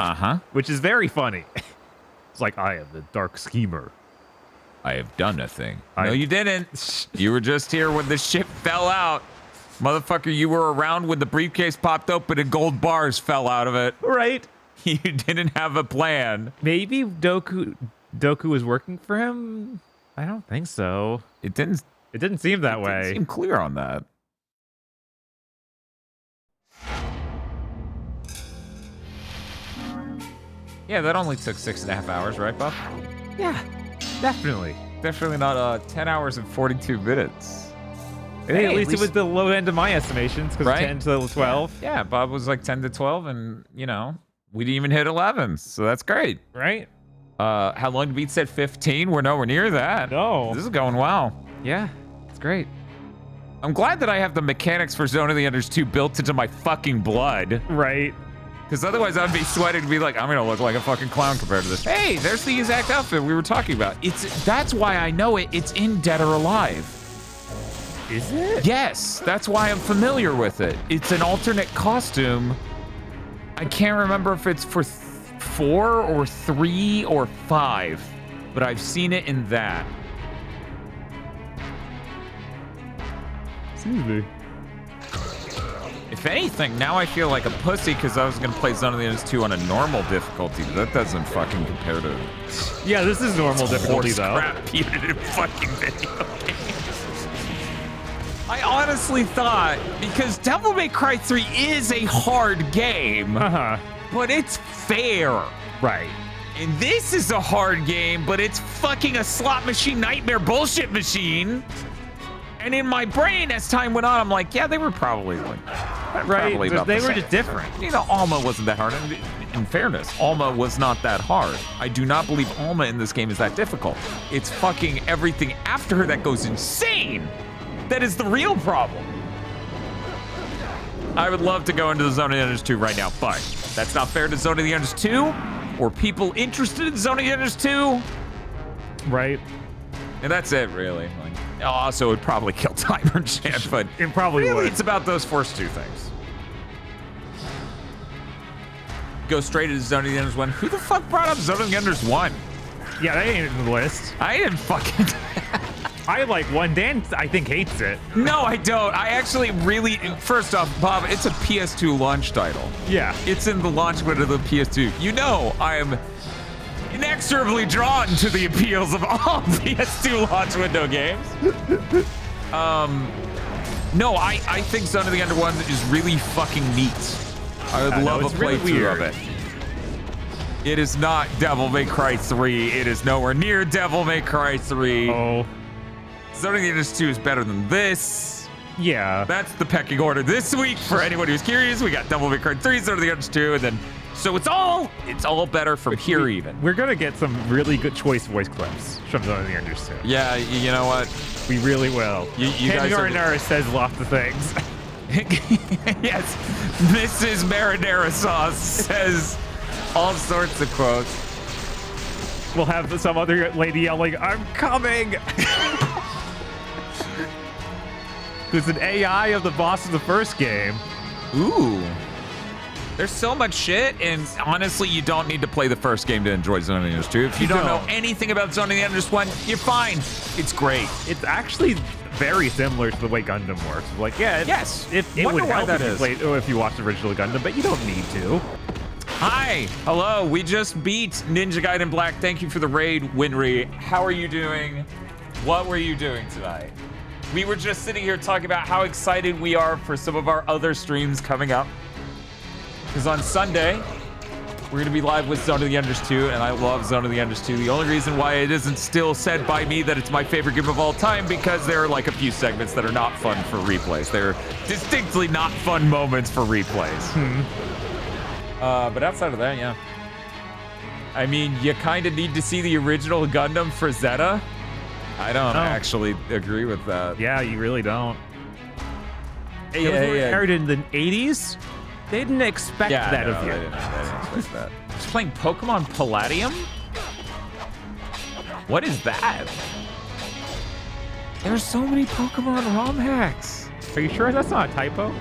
Which is very funny. It's like, I am the dark schemer. I have done a thing. No, you didn't. You were just here when the ship fell out. Motherfucker, you were around when the briefcase popped open and gold bars fell out of it. Right. You didn't have a plan. Maybe Doku was working for him? I don't think so. It didn't seem that way. Didn't seem clear on that. Yeah, that only took 6.5 hours, right, Buff? Yeah, definitely. Definitely not 10 hours and 42 minutes. Hey, at least it was the low end of my estimations, because right? 10 to 12. Yeah, Bob was like 10 to 12, and, you know, we didn't even hit 11, so that's great. Right? How long to beat said 15? We're nowhere near that. No. This is going well. Yeah, it's great. I'm glad that I have the mechanics for Zone of the Enders 2 built into my fucking blood. Right. Because otherwise I'd be sweating to be like, I'm going to look like a fucking clown compared to this. Hey, there's the exact outfit we were talking about. That's why I know it. It's in Dead or Alive. Is it? Yes, that's why I'm familiar with it. It's an alternate costume. I can't remember if it's for 4 or 3 or 5, but I've seen it in that. Excuse me. If anything, now I feel like a pussy because I was going to play Zone of the Enders 2 on a normal difficulty, but that doesn't fucking compare to... Yeah, this is normal difficulty, though. Crap punitive fucking video game. I honestly thought, because Devil May Cry 3 is a hard game, but it's fair. Right. And this is a hard game, but it's fucking a slot machine nightmare bullshit machine. And in my brain, as time went on, I'm like, yeah, they were probably like, right. They were just different. You know, Alma wasn't that hard. In fairness, Alma was not that hard. I do not believe Alma in this game is that difficult. It's fucking everything after her that goes insane. That is the real problem. I would love to go into the Zone of the Enders 2 right now, but that's not fair to Zone of the Enders 2 or people interested in Zone of the Enders 2. Right. And that's it, really. Like, also, it would probably kill Timer and Chan, but it probably really would. It's about those first two things. Go straight into Zone of the Enders 1. Who the fuck brought up Zone of the Enders 1? Yeah, that ain't in the list. I didn't fucking... I like one. Dan, I think, hates it. No, I don't. I actually really... First off, Bob, it's a PS2 launch title. Yeah. It's in the launch window of the PS2. You know I am inexorably drawn to the appeals of all PS2 launch window games. No, I think Zone of the Enders 1 is really fucking neat. I would love a playthrough of it. It is not Devil May Cry 3. It is nowhere near Devil May Cry 3. Oh. Zone of the Enders 2 is better than this. Yeah. That's the pecking order this week. For anyone who's curious, we got Devil May Cry 3, Zone of the Enders 2, and then so it's all better from here even. We're gonna get some really good choice voice clips from Zone of the Enders 2. Yeah, you know what? We really will. You guys are... Marinara says lots of things. Yes, Mrs. Marinara Sauce says all sorts of quotes. We'll have some other lady yelling, "I'm coming!" There's an AI of the boss of the first game. Ooh. There's so much shit, and honestly, you don't need to play the first game to enjoy Zone of the Enders 2. If you don't know anything about Zone of the Enders 1, you're fine. It's great. It's actually very similar to the way Gundam works. Like, yeah, it would help if you watched original Gundam, but you don't need to. Hi, hello. We just beat Ninja Gaiden Black. Thank you for the raid, Winry. How are you doing? What were you doing tonight? We were just sitting here talking about how excited we are for some of our other streams coming up. Because on Sunday, we're going to be live with Zone of the Enders 2, and I love Zone of the Enders 2. The only reason why it isn't still said by me that it's my favorite game of all time, because there are like a few segments that are not fun for replays. They're distinctly not fun moments for replays. But outside of that, yeah. I mean, you kind of need to see the original Gundam for Zeta. I don't actually agree with that. Yeah, you really don't. It was aired in the 80s. They didn't expect that of you. They didn't expect that. Just playing Pokemon Palladium? What is that? There's so many Pokemon ROM hacks. Are you sure that's not a typo?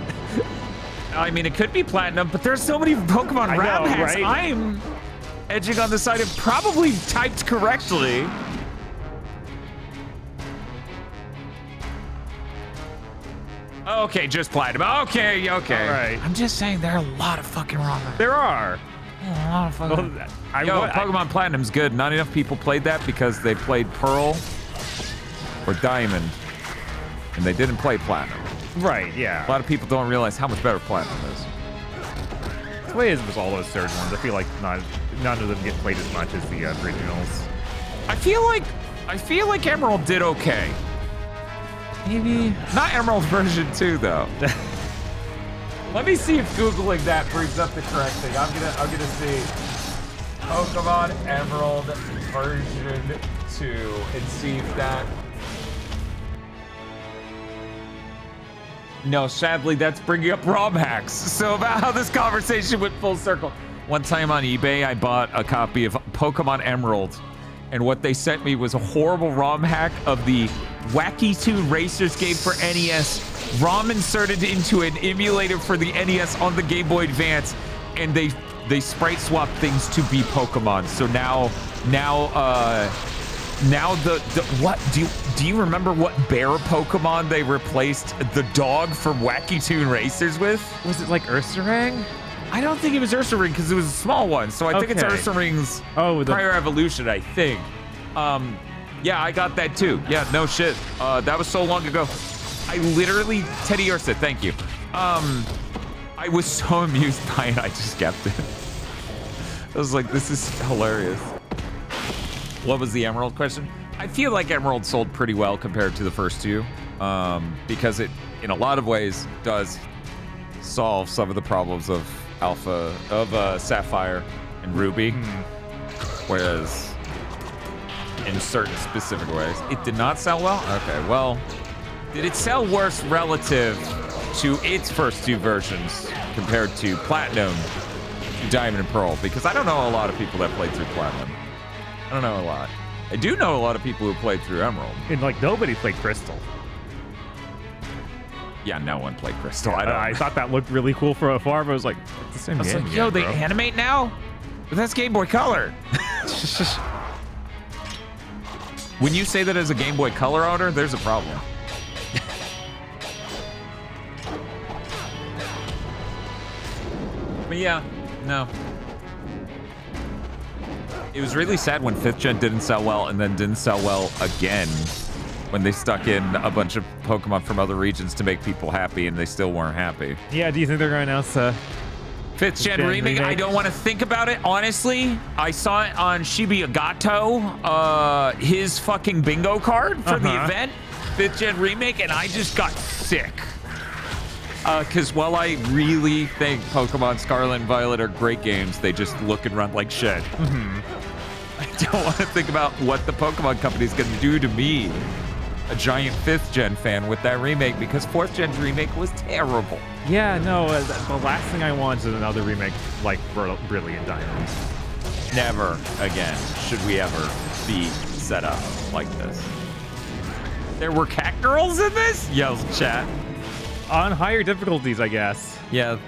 I mean, it could be Platinum, but there's so many Pokemon ROM hacks. Right? I'm edging on the side of probably typed correctly. Okay, just Platinum. Okay. All right. I'm just saying there are a lot of fucking ROM hacks. There are. A lot of fucking... Pokemon Platinum's good. Not enough people played that because they played Pearl or Diamond, and they didn't play Platinum. Right, yeah. A lot of people don't realize how much better Platinum is. The way it is with all those third ones, I feel like none of them get played as much as the originals. I feel like Emerald did okay. Maybe not Emerald version 2 though. Let me see if Googling that brings up the correct thing. I'm gonna see Pokemon Emerald version 2 and see if that. No, sadly, that's bringing up ROM hacks. So about how this conversation went full circle. One time on eBay, I bought a copy of Pokemon Emerald, and what they sent me was a horrible ROM hack of the Wacky Toon Racers game for NES, ROM inserted into an emulator for the NES on the Game Boy Advance, and they sprite swap things to be Pokemon. So now the what do you remember what bear Pokemon they replaced the dog from Wacky Toon Racers with? Was it like Ursaring? I don't think it was Ursaring because it was a small one. So I think it's Ursaring's prior evolution, I think. Yeah, I got that too. Yeah, no shit. That was so long ago. I literally, Teddy Ursa, thank you. I was so amused by it, I just kept it. I was like, this is hilarious. What was the Emerald question? I feel like Emerald sold pretty well compared to the first two, because it, in a lot of ways, does solve some of the problems of Sapphire and Ruby, whereas in certain specific ways, it did not sell well. Okay, well, did it sell worse relative to its first two versions compared to Platinum, Diamond, and Pearl? Because I don't know a lot of people that played through Platinum. I don't know a lot. I do know a lot of people who played through Emerald. And like nobody played Crystal. Yeah, no one played Crystal. Yeah, I thought that looked really cool from afar, but I was like, it's the same game. Like, yo, they animate now? But that's Game Boy Color. When you say that as a Game Boy Color owner, there's a problem. But yeah, no. It was really sad when 5th Gen didn't sell well and then didn't sell well again when they stuck in a bunch of Pokemon from other regions to make people happy and they still weren't happy. Yeah, do you think they're going to announce a 5th Gen remake? I don't want to think about it, honestly. I saw it on Shibuya Gato, his fucking bingo card for the event, 5th Gen remake, and I just got sick. Because while I really think Pokemon Scarlet and Violet are great games, they just look and run like shit. I don't want to think about what the Pokemon company is going to do to me, a giant 5th Gen fan, with that remake, because 4th Gen's remake was terrible. Yeah, no, the last thing I want is another remake like Brilliant Diamond. Never again should we ever be set up like this. There were cat girls in this? Yells chat. On higher difficulties, I guess. Yeah.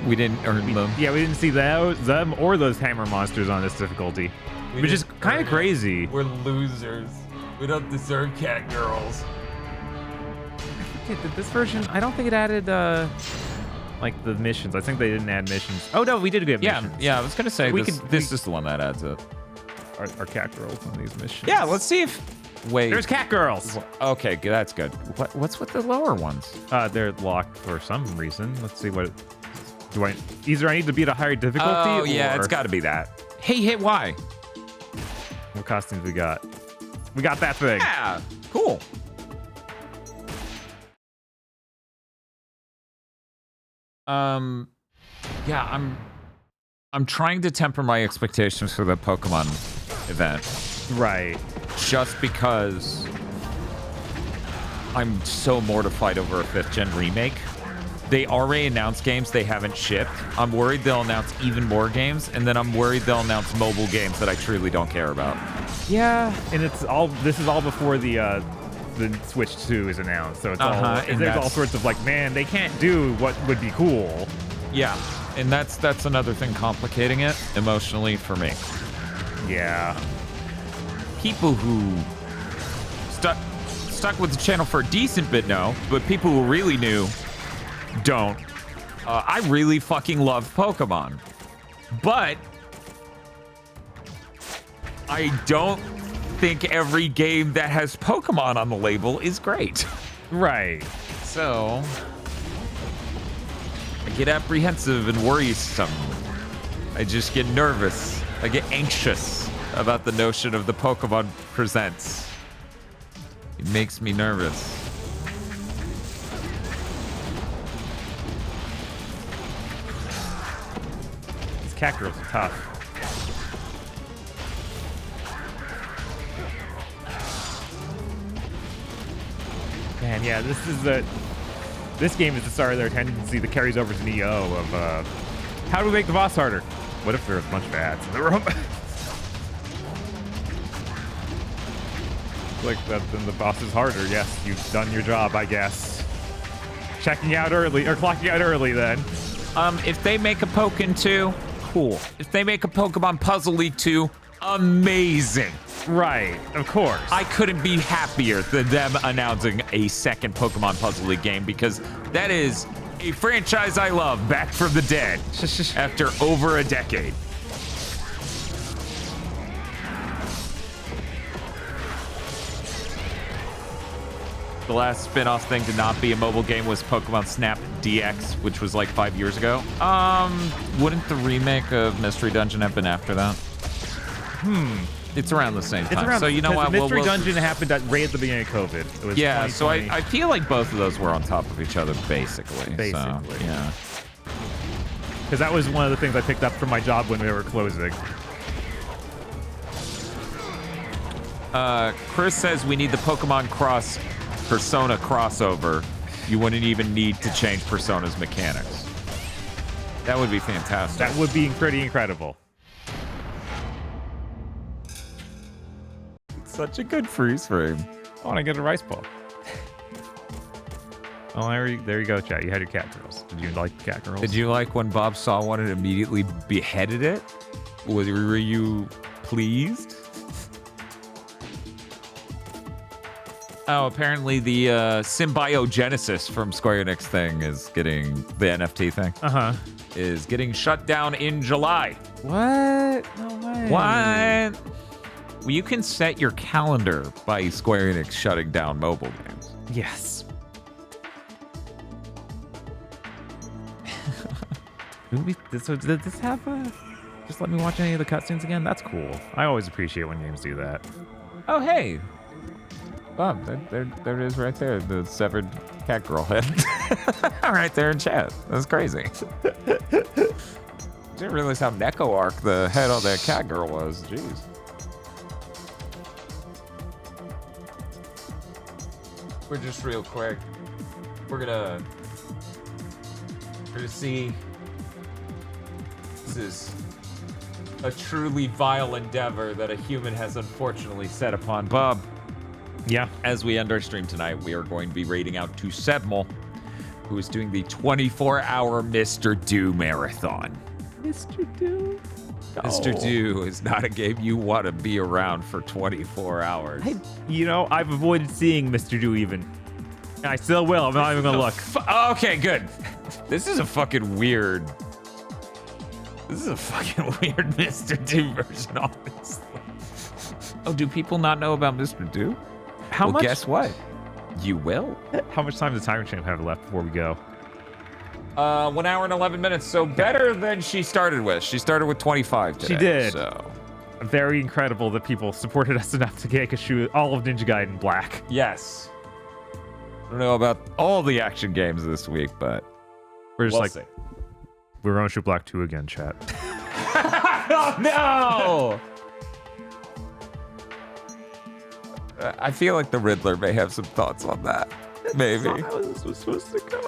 We didn't earn them. Yeah, we didn't see them or those hammer monsters on this difficulty, which is kind of crazy. We're losers. We don't deserve cat girls. This version, I don't think it added like the missions. I think they didn't add missions. Oh no, we did get missions. Yeah, I was gonna say We this is the one that adds it. Our cat girls on these missions. Yeah, let's see if. Wait. There's cat girls. Okay, that's good. What's with the lower ones? They're locked for some reason. Let's see what. Do I either I need to be at a higher difficulty? Oh yeah, or it's got to be that. Hey, hit Y. What costumes we got? We got that thing. Yeah, cool. Yeah, I'm trying to temper my expectations for the Pokemon event. Right. Just because I'm so mortified over a 5th gen remake. They already announced games they haven't shipped. I'm worried they'll announce even more games, and then I'm worried they'll announce mobile games that I truly don't care about. Yeah, and this is all before the Switch 2 is announced, so it's there's all sorts of like, man, they can't do what would be cool. Yeah, and that's another thing complicating it emotionally for me. Yeah. People who stuck with the channel for a decent bit know, but people who really knew don't. I really fucking love Pokemon, but I don't think every game that has Pokemon on the label is great. Right. So I get apprehensive and worrisome. I just get nervous. I get anxious about the notion of the Pokemon Presents. It makes me nervous. These cat girls are tough. Man, yeah, this game is the start of their tendency that carries over to Neo of how do we make the boss harder? What if there's a bunch of ads in the room? Like that, then the boss is harder. Yes, you've done your job, I guess. Checking out early or clocking out early then. If they make a Pokken 2, cool. If they make a Pokemon Puzzle League 2, amazing. Right, of course. I couldn't be happier than them announcing a second Pokemon Puzzle League game, because that is a franchise I love back from the dead after over a decade. The last spin-off thing to not be a mobile game was Pokemon Snap DX, which was like 5 years ago. Wouldn't the remake of Mystery Dungeon have been after that? It's around the same time. So you know what? Mystery Dungeon happened right at the beginning of COVID. It was yeah, so I feel like both of those were on top of each other, basically. Basically. So, yeah. Because that was one of the things I picked up from my job when we were closing. Chris says we need the Pokemon Cross Persona crossover. You wouldn't even need to change Persona's mechanics. That would be fantastic. That would be pretty incredible. Such a good freeze frame. I want to get a rice ball. Oh, there you go, chat. You had your cat girls. Did you like the cat girls? Did you like when Bob saw one and immediately beheaded it? Were you pleased? Oh, apparently the symbiogenesis from Square Enix thing is getting the NFT thing. Is getting shut down in July. What? No way. What? Well, you can set your calendar by Square Enix shutting down mobile games. Yes. Did this have a... Just let me watch any of the cutscenes again? That's cool. I always appreciate when games do that. Oh, hey. Bob, there it is right there. The severed cat girl head. Right there in chat. That's crazy. Didn't realize how Neko Arc the head on that cat girl was. Jeez. We're just real quick. We're gonna see. This is a truly vile endeavor that a human has unfortunately set upon Bob. Yeah. As we end our stream tonight, we are going to be raiding out to Sebmol. who is doing the 24-hour Mr. Do marathon. Mr. Do. Mr. Do is not a game you want to be around for 24 hours. I've avoided seeing Mr. Do even. And I still will. I'm not even gonna look. Okay, good. This is a fucking weird Mr. Do version, honestly. Oh, do people not know about Mr. Do? How much? Guess what? You will. How much time does Time Machine have left before we go? 1 hour and 11 minutes, so better than she started with. She started with 25 today. She did. So. Very incredible that people supported us enough to get all of Ninja Gaiden black. Yes. I don't know about all the action games this week, but we're just we'll see. We're going to shoot Black 2 again, chat. Oh, no! I feel like the Riddler may have some thoughts on that. Maybe. That's not how this was supposed to go.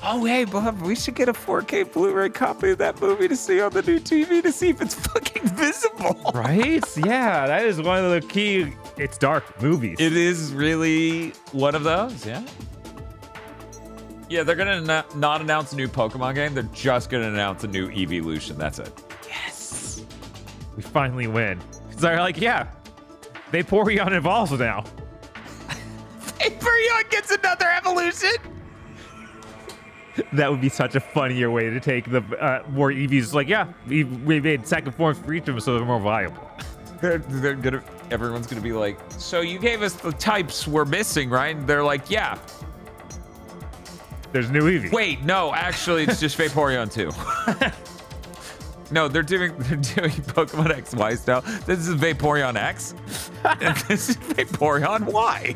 Oh, hey, Bob, we should get a 4K Blu-ray copy of that movie to see on the new TV to see if it's fucking visible. Right? Yeah, that is one of the key. It's dark movies. It is really one of those, yeah. Yeah, they're gonna not announce a new Pokemon game. They're just gonna announce a new Evolution. That's it. Yes. We finally win. So they're like, yeah, Vaporeon evolves now. Vaporeon gets another evolution. That would be such a funnier way to take the more Eevees. Like, yeah, we made second forms for each of them, so they're more viable. Everyone's gonna be like, so you gave us the types we're missing, right? And they're like, yeah. There's new Eevee. Wait, no, actually, it's just Vaporeon 2. No, they're doing Pokemon XY style. This is Vaporeon X, and this is Vaporeon Y.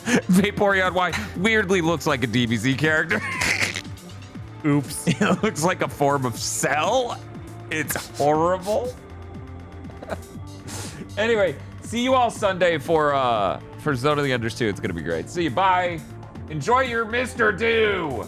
Vaporeon Y weirdly looks like a DBZ character. Oops. It looks like a form of Cell. It's horrible. Anyway, see you all Sunday for Zone of the Unders 2. It's gonna be great. See you. Bye. Enjoy your Mr. Do.